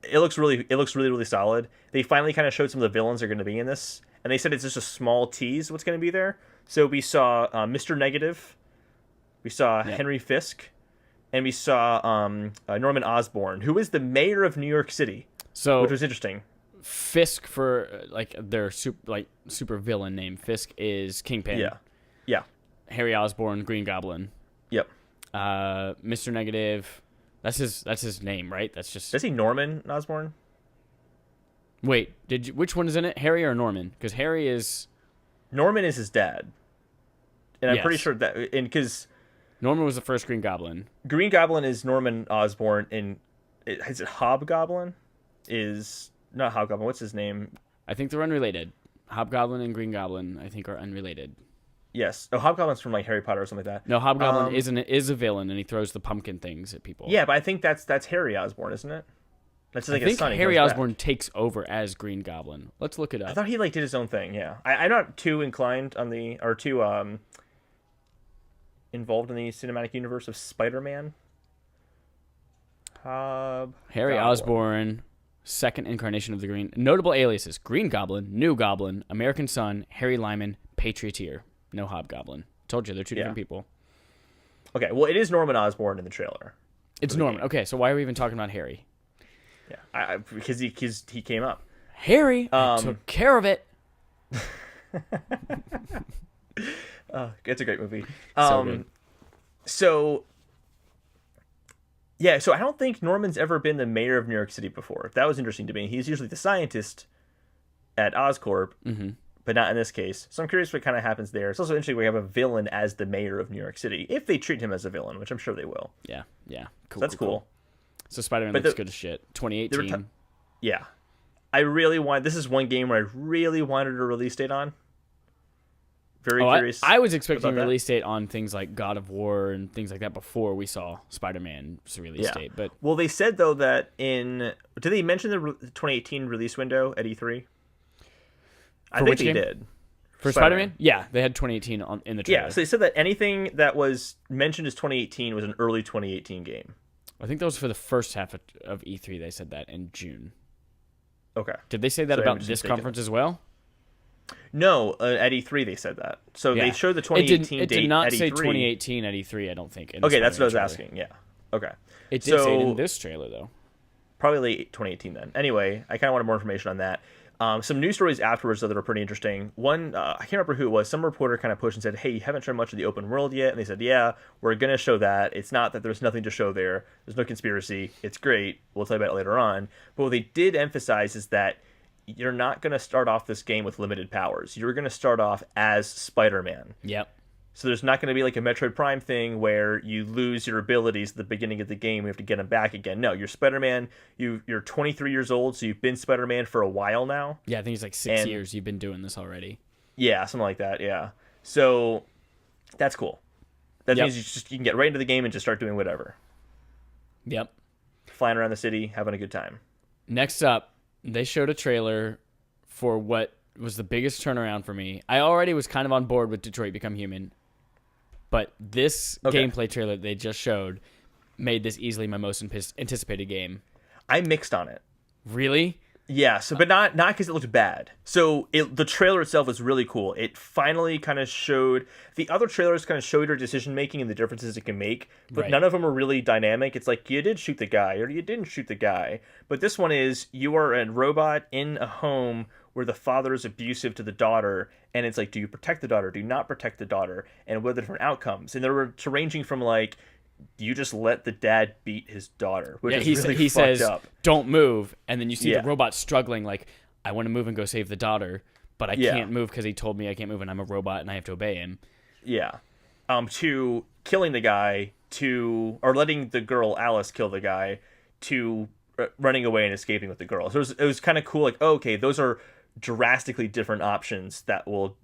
[SPEAKER 2] it looks really solid. They finally kind of showed some of the villains that are going to be in this, and they said it's just a small tease what's going to be there. So we saw Mr. Negative, we saw Henry Fisk, and we saw Norman Osborn, who is the mayor of New York City,
[SPEAKER 1] So
[SPEAKER 2] which was interesting.
[SPEAKER 1] Fisk, for like their super villain name, Fisk is Kingpin.
[SPEAKER 2] Yeah.
[SPEAKER 1] Harry Osborn, Green Goblin.
[SPEAKER 2] Yep.
[SPEAKER 1] Mr. Negative, that's his name, right? That's just.
[SPEAKER 2] Is he Norman Osborn?
[SPEAKER 1] Wait, which one is in it? Harry or Norman? Because Harry is.
[SPEAKER 2] Norman is his dad, and I'm
[SPEAKER 1] Yes.
[SPEAKER 2] pretty sure that because
[SPEAKER 1] Norman was the first Green Goblin.
[SPEAKER 2] Green Goblin is Norman Osborn, and is it Hobgoblin? Is not Hobgoblin. What's his name?
[SPEAKER 1] I think they're unrelated. Hobgoblin and Green Goblin, I think, are unrelated.
[SPEAKER 2] Yes. Oh, Hobgoblin's from like Harry Potter or something like that.
[SPEAKER 1] No, Hobgoblin is a villain, and he throws the pumpkin things at people.
[SPEAKER 2] Yeah, but I think that's Harry Osborn, isn't it? That's just like
[SPEAKER 1] I think
[SPEAKER 2] his son. He
[SPEAKER 1] Harry
[SPEAKER 2] goes
[SPEAKER 1] Osborn
[SPEAKER 2] back.
[SPEAKER 1] takes over as Green Goblin. Let's look it
[SPEAKER 2] I
[SPEAKER 1] up.
[SPEAKER 2] thought he like did his own thing. Yeah, I'm not too inclined on too involved in the cinematic universe of Spider-Man.
[SPEAKER 1] Harry Osborn, second incarnation of the Green. Notable aliases: Green Goblin, New Goblin, American Son, Harry Lyman, Patrioteer. No Hobgoblin. Told you, they're two different people.
[SPEAKER 2] Okay, well, it is Norman Osborn in the trailer.
[SPEAKER 1] It's Norman. Okay, so why are we even talking about Harry?
[SPEAKER 2] Yeah, because he came up.
[SPEAKER 1] Harry took care of it.
[SPEAKER 2] It's a great movie.
[SPEAKER 1] So good.
[SPEAKER 2] So I don't think Norman's ever been the mayor of New York City before. That was interesting to me. He's usually the scientist at Oscorp, but not in this case. So I'm curious what kind of happens there. It's also interesting we have a villain as the mayor of New York City, if they treat him as a villain, which I'm sure they will.
[SPEAKER 1] Yeah. Cool.
[SPEAKER 2] So that's cool.
[SPEAKER 1] So Spider-Man
[SPEAKER 2] But
[SPEAKER 1] looks good as shit. 2018.
[SPEAKER 2] Yeah. This is one game where I really wanted a release date on. Very curious.
[SPEAKER 1] I was expecting a
[SPEAKER 2] about
[SPEAKER 1] release date on things like God of War and things like that before we saw Spider-Man's release date. But
[SPEAKER 2] well, they said though that did they mention the 2018 release window at E3? I think
[SPEAKER 1] which
[SPEAKER 2] they
[SPEAKER 1] game?
[SPEAKER 2] did.
[SPEAKER 1] for Spider-Man, yeah, they had 2018 in the trailer.
[SPEAKER 2] Yeah, so they said that anything that was mentioned as 2018 was an early 2018 game.
[SPEAKER 1] I think that was for the first half of E3. They said that in June.
[SPEAKER 2] Okay.
[SPEAKER 1] Did they say that
[SPEAKER 2] So
[SPEAKER 1] about
[SPEAKER 2] I'm just
[SPEAKER 1] this
[SPEAKER 2] mistaken.
[SPEAKER 1] conference as well?
[SPEAKER 2] No, at E3 they said that. So they showed the 2018
[SPEAKER 1] It
[SPEAKER 2] date
[SPEAKER 1] did not
[SPEAKER 2] at
[SPEAKER 1] say
[SPEAKER 2] E3.
[SPEAKER 1] 2018 at E3, I don't think. in the
[SPEAKER 2] Okay, that's what I was
[SPEAKER 1] Spider-Man
[SPEAKER 2] asking. Yeah. Okay.
[SPEAKER 1] It did say it in this trailer, though.
[SPEAKER 2] Probably late 2018 then. Anyway, I kind of wanted more information on that. Some news stories afterwards, though, that are pretty interesting. One, I can't remember who it was. Some reporter kind of pushed and said, hey, you haven't shown much of the open world yet. And they said, yeah, we're going to show that. It's not that there's nothing to show there. There's no conspiracy. It's great. We'll tell you about it later on. But what they did emphasize is that you're not going to start off this game with limited powers. You're going to start off as Spider-Man.
[SPEAKER 1] Yep.
[SPEAKER 2] So there's not going to be like a Metroid Prime thing where you lose your abilities at the beginning of the game. You have to get them back again. No, you're Spider-Man. You're 23 years old, so you've been Spider-Man for a while now.
[SPEAKER 1] Yeah, I think it's like 6 years you've been doing this already.
[SPEAKER 2] Yeah, something like that, yeah. So that's cool. That means you can get right into the game and just start doing whatever.
[SPEAKER 1] Yep.
[SPEAKER 2] Flying around the city, having a good time.
[SPEAKER 1] Next up, they showed a trailer for what was the biggest turnaround for me. I already was kind of on board with Detroit Become Human. But this gameplay trailer they just showed made this easily my most anticipated game.
[SPEAKER 2] I mixed on it.
[SPEAKER 1] Really?
[SPEAKER 2] Yeah, so but not because it looked bad. So the trailer itself was really cool. It finally kind of showed the other trailers kind of showed your decision making and the differences it can make, but none of them are really dynamic. It's like you did shoot the guy or you didn't shoot the guy. But this one is you are a robot in a home where the father is abusive to the daughter, and it's like, do you protect the daughter? Do you not protect the daughter? And what are the different outcomes? And they were ranging from like, you just let the dad beat his daughter, which is really
[SPEAKER 1] he
[SPEAKER 2] fucked
[SPEAKER 1] says,
[SPEAKER 2] up.
[SPEAKER 1] don't move, and then you see the robot struggling, like, I want to move and go save the daughter, but I can't move because he told me I can't move, and I'm a robot, and I have to obey him.
[SPEAKER 2] Yeah. To killing the guy, or letting the girl Alice kill the guy, to running away and escaping with the girl. So it was kind of cool. Like, oh, okay, those are drastically different options that will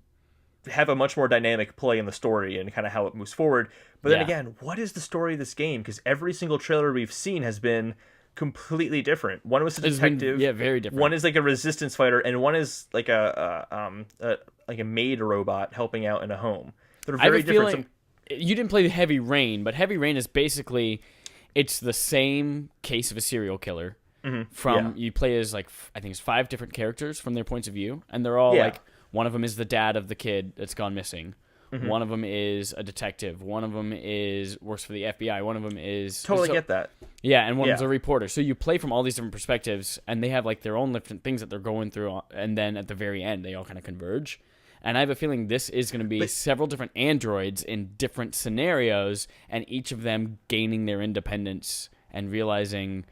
[SPEAKER 2] have a much more dynamic play in the story and kind of how it moves forward. But then again, what is the story of this game? Because every single trailer we've seen has been completely different. One was a detective,
[SPEAKER 1] very different.
[SPEAKER 2] One is like a resistance fighter, and one is like a maid robot helping out in a home. They're very different.
[SPEAKER 1] You didn't play Heavy Rain, but Heavy Rain is basically it's the same case of a serial killer. You play as like I think it's 5 different characters from their points of view, and they're all like one of them is the dad of the kid that's gone missing. One of them is a detective. One of them works for the FBI. One of them is
[SPEAKER 2] get that.
[SPEAKER 1] Yeah, and one's a reporter. So you play from all these different perspectives, and they have like their own different things that they're going through, and then at the very end, they all kind of converge. And I have a feeling this is going to be several different androids in different scenarios, and each of them gaining their independence and realizing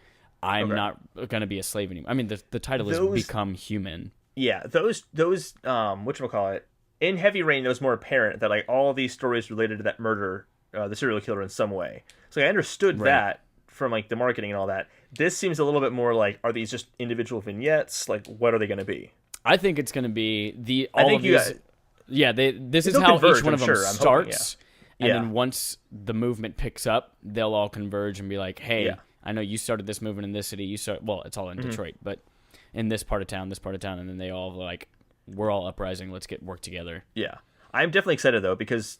[SPEAKER 1] I'm not going to be a slave anymore. I mean, the title is Become Human.
[SPEAKER 2] Yeah, those whatchamacallit, in Heavy Rain, it was more apparent that like all these stories related to that murder, the serial killer in some way. So I understood that from like the marketing and all that. This seems a little bit more like, are these just individual vignettes? Like, what are they going to be?
[SPEAKER 1] I think it's going to be this is how
[SPEAKER 2] converge,
[SPEAKER 1] each one of them starts,
[SPEAKER 2] hoping,
[SPEAKER 1] and then once the movement picks up, they'll all converge and be like, "Hey, I know you started this movement in this city. It's all in Detroit, but in this part of town, and then they all like, we're all uprising. Let's work together."
[SPEAKER 2] Yeah, I'm definitely excited though because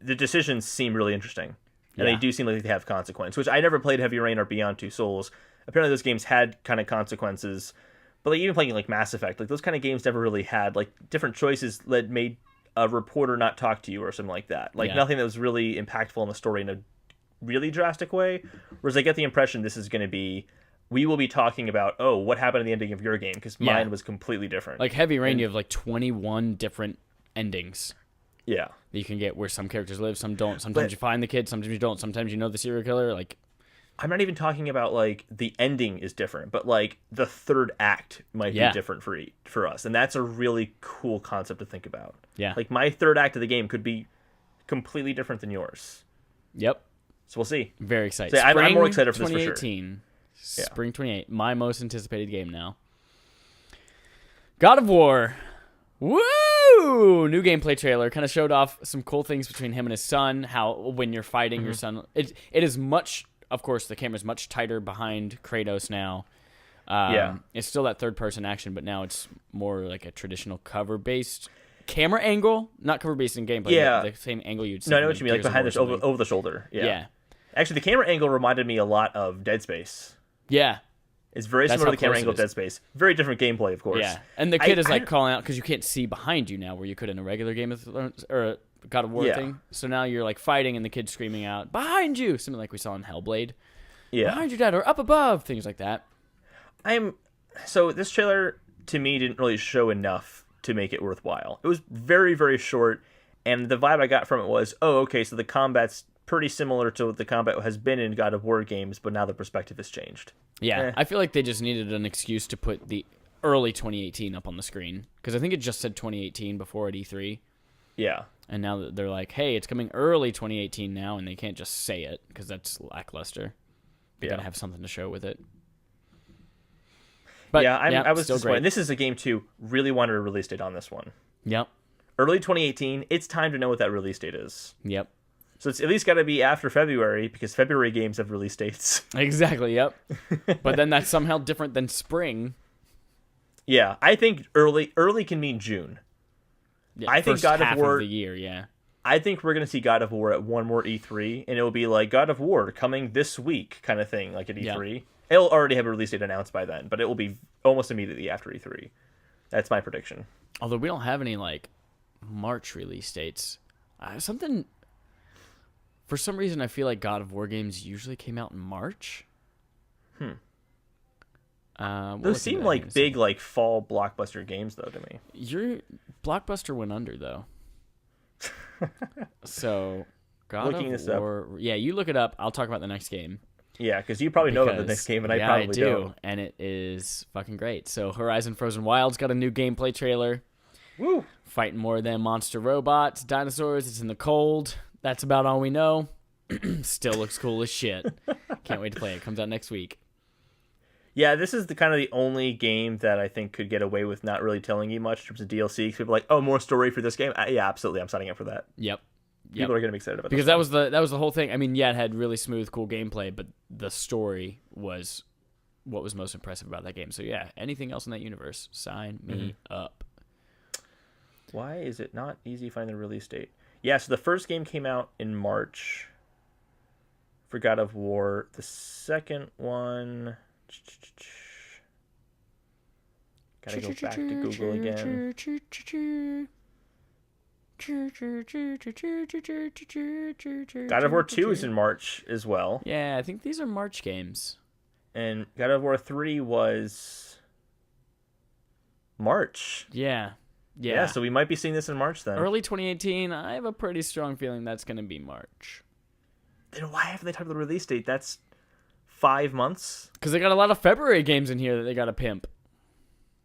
[SPEAKER 2] the decisions seem really interesting, and they do seem like they have consequence. Which I never played Heavy Rain or Beyond Two Souls. Apparently, those games had kind of consequences. But like even playing like Mass Effect, like those kind of games never really had like different choices that made a reporter not talk to you or something like that. Like nothing that was really impactful in the story in a really drastic way. Whereas I get the impression this is going to be, we will be talking about, what happened at the ending of your game because mine was completely different.
[SPEAKER 1] Like Heavy Rain, you have like 21 different endings.
[SPEAKER 2] Yeah,
[SPEAKER 1] that you can get where some characters live, some don't. Sometimes you find the kid, sometimes you don't. Sometimes you know the serial killer. Like,
[SPEAKER 2] I'm not even talking about like the ending is different, but like the third act might be different for us, and that's a really cool concept to think about.
[SPEAKER 1] Yeah,
[SPEAKER 2] like my third act of the game could be completely different than yours.
[SPEAKER 1] Yep.
[SPEAKER 2] So we'll see.
[SPEAKER 1] Very excited.
[SPEAKER 2] So I'm more excited for this for sure.
[SPEAKER 1] 2018. Spring 28. My most anticipated game now. God of War. Woo! New gameplay trailer kind of showed off some cool things between him and his son. How when you're fighting your son, it is much. Of course, the camera's much tighter behind Kratos now. It's still that third-person action, but now it's more like a traditional cover-based camera angle. Not cover-based in gameplay, but the same angle you'd see.
[SPEAKER 2] No, I know what you mean, like behind this, over the shoulder. Yeah. Actually, the camera angle reminded me a lot of Dead Space.
[SPEAKER 1] Yeah.
[SPEAKER 2] It's very similar to the camera angle of Dead Space. Very different gameplay, of course.
[SPEAKER 1] Yeah, and the kid is like calling out because you can't see behind you now where you could in a regular Game of Thrones or God of War thing. So now you're like fighting and the kid's screaming out, "Behind you!" Something like we saw in Hellblade. Yeah. "Behind you, Dad," or "Up above," things like that.
[SPEAKER 2] So this trailer, to me, didn't really show enough to make it worthwhile. It was very, very short, and the vibe I got from it was, okay, so the combat's pretty similar to what the combat has been in God of War games, but now the perspective has changed.
[SPEAKER 1] Yeah, I feel like they just needed an excuse to put the early 2018 up on the screen, because I think it just said 2018 before at E3.
[SPEAKER 2] Yeah.
[SPEAKER 1] And now that they're like, hey, it's coming early 2018 now, and they can't just say it, because that's lackluster. They gotta have something to show with it. But
[SPEAKER 2] I was
[SPEAKER 1] still
[SPEAKER 2] disappointed.
[SPEAKER 1] great.
[SPEAKER 2] This is a game too. Really wanted a release date on this one.
[SPEAKER 1] Yep.
[SPEAKER 2] Early 2018. It's time to know what that release date is.
[SPEAKER 1] Yep.
[SPEAKER 2] So it's at least got to be after February because February games have release dates.
[SPEAKER 1] Exactly. Yep. But then that's somehow different than spring.
[SPEAKER 2] Yeah, I think early can mean June.
[SPEAKER 1] Yeah,
[SPEAKER 2] I think God of War
[SPEAKER 1] of the year. Yeah.
[SPEAKER 2] I think we're gonna see God of War at one more E3, and it'll be like God of War coming this week kind of thing, like at E3. Yeah. It'll already have a release date announced by then, but it will be almost immediately after E3. That's my prediction.
[SPEAKER 1] Although we don't have any like March release dates. For some reason, I feel like God of War games usually came out in March.
[SPEAKER 2] Those seem like big, like fall blockbuster games, though, to me.
[SPEAKER 1] Your Blockbuster went under, though. So, God of War. Yeah, you look it up. I'll talk about the next game.
[SPEAKER 2] Yeah, because you probably know about the next game, and I probably don't.
[SPEAKER 1] And it is fucking great. So, Horizon Frozen Wild's got a new gameplay trailer.
[SPEAKER 2] Woo!
[SPEAKER 1] Fighting more than monster robots, dinosaurs. It's in the cold. That's about all we know. Still looks cool as shit. Can't wait to play it. Comes out next week.
[SPEAKER 2] Yeah, this is the kind of the only game that I think could get away with not really telling you much in terms of DLC. 'Cause people are like, oh, more story for this game. Yeah, absolutely. I'm signing up for that.
[SPEAKER 1] Yep.
[SPEAKER 2] People are going to be excited about
[SPEAKER 1] because
[SPEAKER 2] this
[SPEAKER 1] that was the whole thing. I mean, yeah, it had really smooth, cool gameplay, but the story was what was most impressive about that game. So yeah, anything else in that universe, sign me up.
[SPEAKER 2] Why is it not easy finding the release date? Yeah, so the first game came out in March for God of War. The second one... Gotta go back to Google again. God of War 2 is in March as well.
[SPEAKER 1] Yeah, I think these are March games.
[SPEAKER 2] And God of War 3 was March.
[SPEAKER 1] Yeah.
[SPEAKER 2] Yeah, so we might be seeing this in March then.
[SPEAKER 1] Early 2018, I have a pretty strong feeling that's going to be March.
[SPEAKER 2] Then why haven't they talked about the release date? That's 5 months?
[SPEAKER 1] Because they got a lot of February games in here that they got to pimp.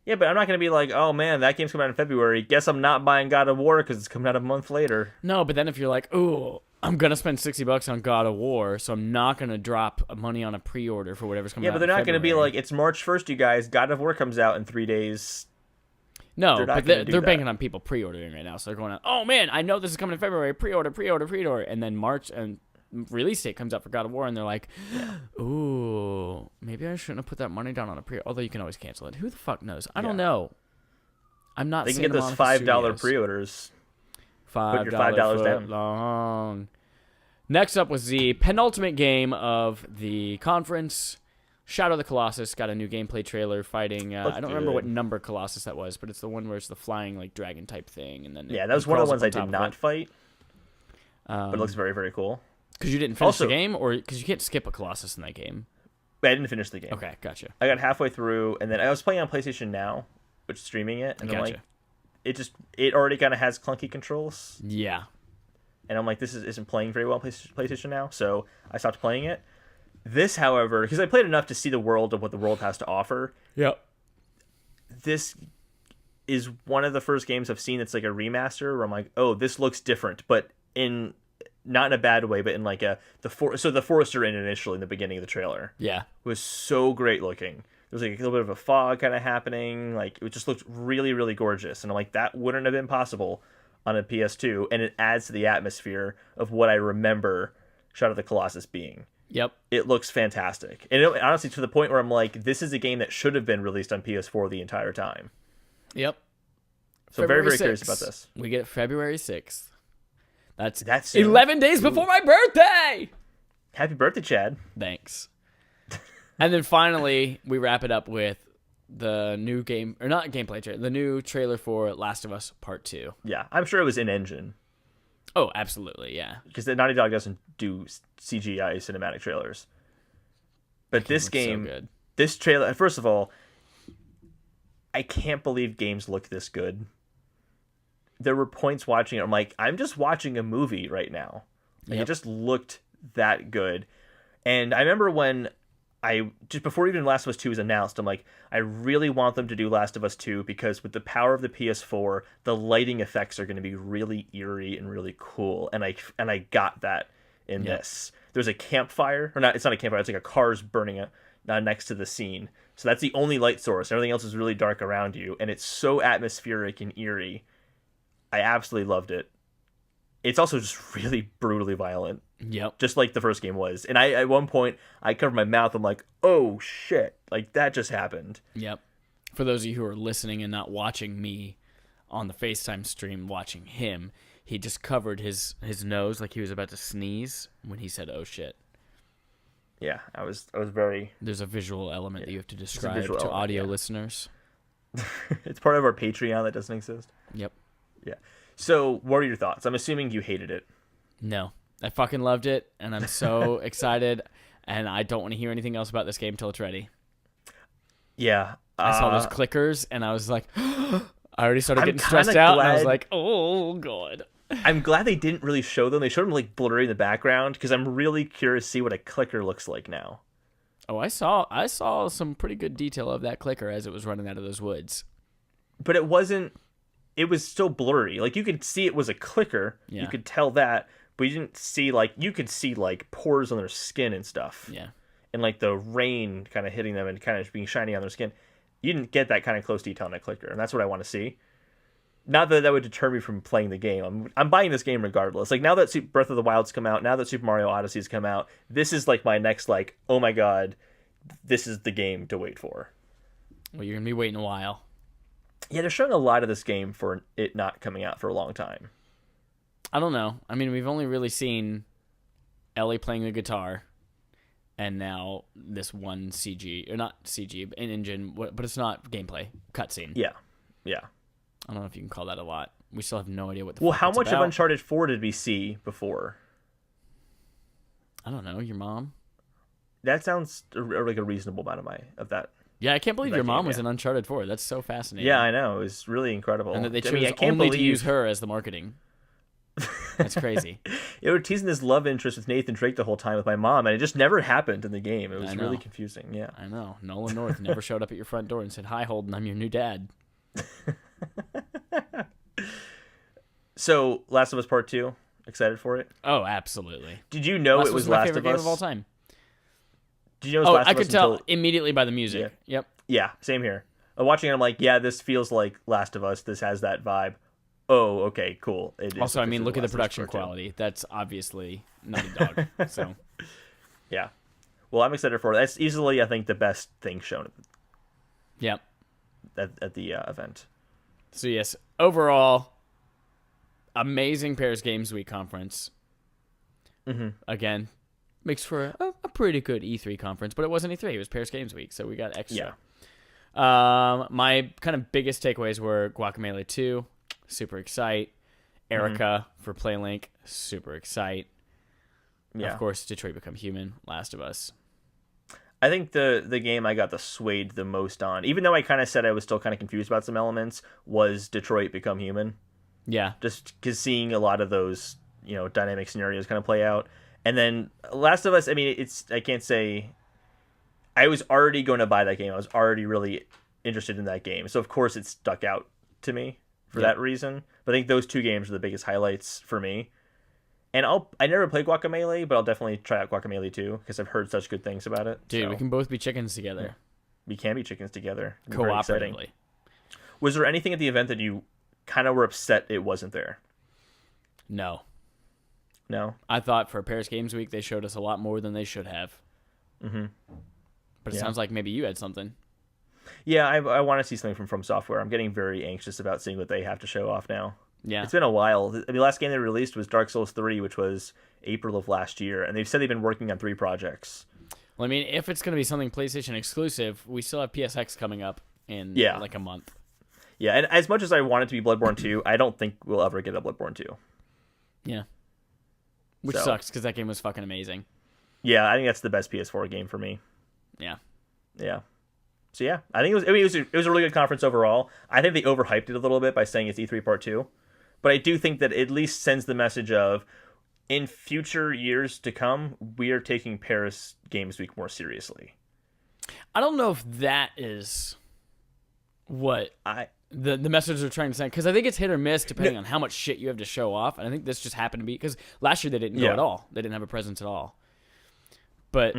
[SPEAKER 2] Yeah, but I'm not going to be like, oh man, that game's coming out in February. Guess I'm not buying God of War because it's coming out a month later.
[SPEAKER 1] No, but then if you're like, ooh, I'm going to spend $60 on God of War, so I'm not going to drop money on a pre-order for whatever's coming out.
[SPEAKER 2] Yeah, but they're not going to be like, it's March 1st, you guys. God of War comes out in 3 days.
[SPEAKER 1] No, but they're banking on people pre-ordering right now. So they're going, oh man, I know this is coming in February. Pre-order. And then March and release date comes out for God of War, and they're like, ooh, maybe I shouldn't have put that money down on a pre-order. Although you can always cancel it. Who the fuck knows? I don't know. I'm not
[SPEAKER 2] They can get those $5 pre-orders.
[SPEAKER 1] $5
[SPEAKER 2] Put your $5 down.
[SPEAKER 1] Long. Next up was the penultimate game of the conference. Shadow of the Colossus got a new gameplay trailer fighting. I don't remember what number Colossus that was, but it's the one where it's the flying like dragon type thing. And then
[SPEAKER 2] that was one of the ones I did not fight. But it looks very, very cool.
[SPEAKER 1] Because you didn't finish the game, or because you can't skip a Colossus in that game?
[SPEAKER 2] I didn't finish the game.
[SPEAKER 1] Okay, gotcha.
[SPEAKER 2] I got halfway through, and then I was playing on PlayStation Now, which is streaming it, and I'm like, it already kind of has clunky controls.
[SPEAKER 1] Yeah.
[SPEAKER 2] And I'm like, this isn't playing very well on PlayStation Now, so I stopped playing it. This, however, because I played enough to see the world of what the world has to offer.
[SPEAKER 1] Yep.
[SPEAKER 2] This is one of the first games I've seen that's like a remaster where I'm like, oh, this looks different, but not in a bad way, but in like the forests are in initially in the beginning of the trailer.
[SPEAKER 1] Yeah.
[SPEAKER 2] Was so great looking. There was like a little bit of a fog kind of happening. Like it just looked really, really gorgeous. And I'm like, that wouldn't have been possible on a PS2. And it adds to the atmosphere of what I remember Shadow of the Colossus being.
[SPEAKER 1] Yep.
[SPEAKER 2] It looks fantastic. And honestly, to the point where I'm like, this is a game that should have been released on PS4 the entire time.
[SPEAKER 1] Yep.
[SPEAKER 2] So very, very curious about this.
[SPEAKER 1] We get February 6th. That's
[SPEAKER 2] soon.
[SPEAKER 1] 11 days before my birthday!
[SPEAKER 2] Happy birthday, Chad.
[SPEAKER 1] Thanks. And then finally, we wrap it up with the new game, or not gameplay trailer, the new trailer for Last of Us Part 2.
[SPEAKER 2] Yeah, I'm sure it was in-engine.
[SPEAKER 1] Oh, absolutely, yeah.
[SPEAKER 2] Because Naughty Dog doesn't do CGI cinematic trailers. But this game,
[SPEAKER 1] so good.
[SPEAKER 2] This trailer, first of all, I can't believe games look this good. There were points watching it, I'm like, I'm just watching a movie right now. Like, It just looked that good. And I remember when just before even Last of Us 2 was announced, I'm like, I really want them to do Last of Us 2 because with the power of the PS4, the lighting effects are going to be really eerie and really cool. And I got that in this. There's a campfire, or not, it's not a campfire, it's like a car's burning next to the scene. So that's the only light source. Everything else is really dark around you. And it's so atmospheric and eerie. I absolutely loved it. It's also just really brutally violent.
[SPEAKER 1] Yep.
[SPEAKER 2] Just like the first game was. And at one point, I covered my mouth. I'm like, oh, shit. Like, that just happened.
[SPEAKER 1] Yep. For those of you who are listening and not watching me on the FaceTime stream, watching him, he just covered his nose like he was about to sneeze when he said, oh, shit.
[SPEAKER 2] Yeah, I was very...
[SPEAKER 1] There's a visual element that you have to describe to audio listeners.
[SPEAKER 2] It's part of our Patreon that doesn't exist.
[SPEAKER 1] Yep.
[SPEAKER 2] Yeah. So, what are your thoughts? I'm assuming you hated it.
[SPEAKER 1] No. I fucking loved it, and I'm so excited, and I don't want to hear anything else about this game until it's ready.
[SPEAKER 2] Yeah.
[SPEAKER 1] I saw those clickers, and I was like... I already started getting stressed out, and I was like, oh, God.
[SPEAKER 2] I'm glad they didn't really show them. They showed them, like, blurry in the background, because I'm really curious to see what a clicker looks like now.
[SPEAKER 1] Oh, I saw some pretty good detail of that clicker as it was running out of those woods.
[SPEAKER 2] But it wasn't... It was still blurry. Like, you could see it was a clicker. Yeah. You could tell that, but you didn't see, like... You could see, like, pores on their skin and stuff.
[SPEAKER 1] Yeah.
[SPEAKER 2] and like the rain kind of hitting them and kind of being shiny on their skin. You didn't get that kind of close detail in that clicker, and that's what I want to see. Not that that would deter me from playing the game. I'm buying this game regardless. Like, now that Breath of the Wild's come out, now that Super Mario Odyssey's come out, this is like my next, like, oh my god, this is the game to wait for.
[SPEAKER 1] Well, you're gonna be waiting a while.
[SPEAKER 2] Yeah, they're showing a lot of this game for it not coming out for a long time.
[SPEAKER 1] I don't know. I mean, we've only really seen Ellie playing the guitar, and now this one CG, or not CG, an engine, but it's not gameplay, cutscene.
[SPEAKER 2] Yeah, yeah.
[SPEAKER 1] I don't know if you can call that a lot. We still have no idea what the
[SPEAKER 2] Well,
[SPEAKER 1] fuck
[SPEAKER 2] how
[SPEAKER 1] it's
[SPEAKER 2] much
[SPEAKER 1] about.
[SPEAKER 2] of Uncharted 4 did we see before?
[SPEAKER 1] I don't know. Your mom?
[SPEAKER 2] That sounds like a reasonable amount of that.
[SPEAKER 1] Yeah, I can't believe your mom was
[SPEAKER 2] yeah.
[SPEAKER 1] in Uncharted 4. That's so fascinating.
[SPEAKER 2] Yeah, I know. It was really incredible.
[SPEAKER 1] And that they chose
[SPEAKER 2] I can't
[SPEAKER 1] only
[SPEAKER 2] believe...
[SPEAKER 1] to use her as the marketing. That's crazy.
[SPEAKER 2] They were teasing this love interest with Nathan Drake the whole time with my mom, and it just never happened in the game. It was really confusing. Yeah,
[SPEAKER 1] I know. Nolan North never showed up at your front door and said, "Hi, Holden, I'm your new dad."
[SPEAKER 2] So, Last of Us Part 2, excited for it?
[SPEAKER 1] Oh, absolutely.
[SPEAKER 2] Did you know it was
[SPEAKER 1] my
[SPEAKER 2] Last
[SPEAKER 1] favorite
[SPEAKER 2] of
[SPEAKER 1] game
[SPEAKER 2] Us?
[SPEAKER 1] of all time.
[SPEAKER 2] Did you know it was Last
[SPEAKER 1] I
[SPEAKER 2] of Us
[SPEAKER 1] could tell
[SPEAKER 2] until...
[SPEAKER 1] immediately by the music.
[SPEAKER 2] Yeah.
[SPEAKER 1] Yep.
[SPEAKER 2] Yeah, same here. Watching it, I'm like, yeah, this feels like Last of Us. This has that vibe. Oh, okay, cool. It is
[SPEAKER 1] Also, I mean, look at the
[SPEAKER 2] Last of Us
[SPEAKER 1] production
[SPEAKER 2] Part 2.
[SPEAKER 1] quality. That's obviously Naughty Dog. So,
[SPEAKER 2] Yeah. Well, I'm excited for it. That's easily, I think, the best thing shown
[SPEAKER 1] yep.
[SPEAKER 2] at the event.
[SPEAKER 1] So, yes, overall, amazing Paris Games Week conference.
[SPEAKER 2] Mm-hmm.
[SPEAKER 1] Again, makes for a pretty good E3 conference, but it wasn't E3. It was Paris Games Week, so we got extra.
[SPEAKER 2] Yeah.
[SPEAKER 1] My kind of biggest takeaways were Guacamelee 2, super excite. Erica for PlayLink, super excite.
[SPEAKER 2] Yeah.
[SPEAKER 1] Of course, Detroit Become Human, Last of Us.
[SPEAKER 2] I think the game I got the swayed the most on, even though I kind of said I was still kind of confused about some elements, was Detroit Become Human.
[SPEAKER 1] Yeah.
[SPEAKER 2] Just because seeing a lot of those, dynamic scenarios kind of play out. And then Last of Us, I mean, I can't say... I was already going to buy that game. I was already really interested in that game. So, of course, it stuck out to me for that reason. But I think those two games are the biggest highlights for me. And I never played Guacamelee, but I'll definitely try out Guacamelee 2 because I've heard such good things about it.
[SPEAKER 1] Dude,
[SPEAKER 2] so.
[SPEAKER 1] we can both be chickens together.
[SPEAKER 2] Yeah. We can be chickens together. Very exciting.
[SPEAKER 1] Cooperatively.
[SPEAKER 2] Was there anything at the event that you kind of were upset it wasn't there?
[SPEAKER 1] No.
[SPEAKER 2] No?
[SPEAKER 1] I thought for Paris Games Week, they showed us a lot more than they should have.
[SPEAKER 2] Mm-hmm.
[SPEAKER 1] But it sounds like maybe you had something.
[SPEAKER 2] Yeah, I want to see something from Software. I'm getting very anxious about seeing what they have to show off now.
[SPEAKER 1] Yeah.
[SPEAKER 2] It's been a while. I mean, the last game they released was Dark Souls 3, which was April of last year, and they've said they've been working on 3 projects.
[SPEAKER 1] Well, I mean, if it's going to be something PlayStation exclusive, we still have PSX coming up in like a month.
[SPEAKER 2] Yeah, and as much as I want it to be Bloodborne 2, I don't think we'll ever get a Bloodborne 2.
[SPEAKER 1] Yeah. Which sucks, because that game was fucking amazing.
[SPEAKER 2] Yeah, I think that's the best PS4 game for me.
[SPEAKER 1] Yeah.
[SPEAKER 2] Yeah. So yeah, I think it was a really good conference overall. I think they overhyped it a little bit by saying it's E3 Part 2. But I do think that it at least sends the message of, in future years to come, we are taking Paris Games Week more seriously.
[SPEAKER 1] I don't know if that is what the message they're trying to send, because I think it's hit or miss depending on how much shit you have to show off. And I think this just happened to be, because last year they didn't go at all. They didn't have a presence at all. But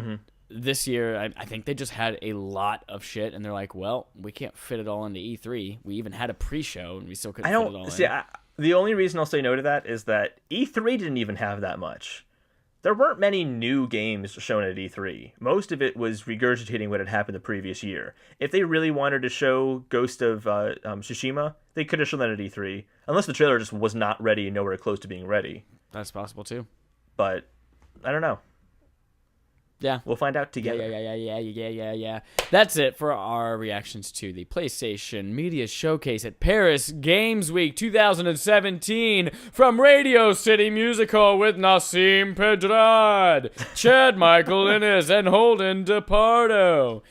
[SPEAKER 1] this year, I think they just had a lot of shit, and they're like, well, we can't fit it all into E3. We even had a pre-show, and we still couldn't fit it all in.
[SPEAKER 2] The only reason I'll say no to that is that E3 didn't even have that much. There weren't many new games shown at E3. Most of it was regurgitating what had happened the previous year. If they really wanted to show Ghost of Tsushima, they could have shown that at E3. Unless the trailer just was not ready and nowhere close to being ready.
[SPEAKER 1] That's possible, too.
[SPEAKER 2] But, I don't know.
[SPEAKER 1] Yeah.
[SPEAKER 2] We'll find out together.
[SPEAKER 1] Yeah. That's it for our reactions to the PlayStation Media Showcase at Paris Games Week 2017 from Radio City Music Hall with Nassim Pedrad, Chad Michael Innes, and Holden DePardo.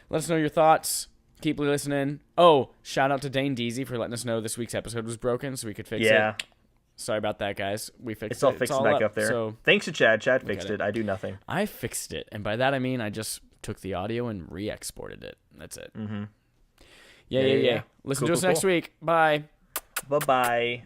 [SPEAKER 1] Let us know your thoughts. Keep listening. Oh, shout out to Dane Deasy for letting us know this week's episode was broken so we could fix it. Sorry about that, guys. We fixed it.
[SPEAKER 2] It's all fixed back up there.
[SPEAKER 1] So
[SPEAKER 2] thanks to Chad. Chad fixed it. I do nothing.
[SPEAKER 1] I fixed it. And by that, I mean I just took the audio and re-exported it. That's it.
[SPEAKER 2] Mm-hmm.
[SPEAKER 1] Yeah. Listen to us next week. Bye.
[SPEAKER 2] Bye-bye.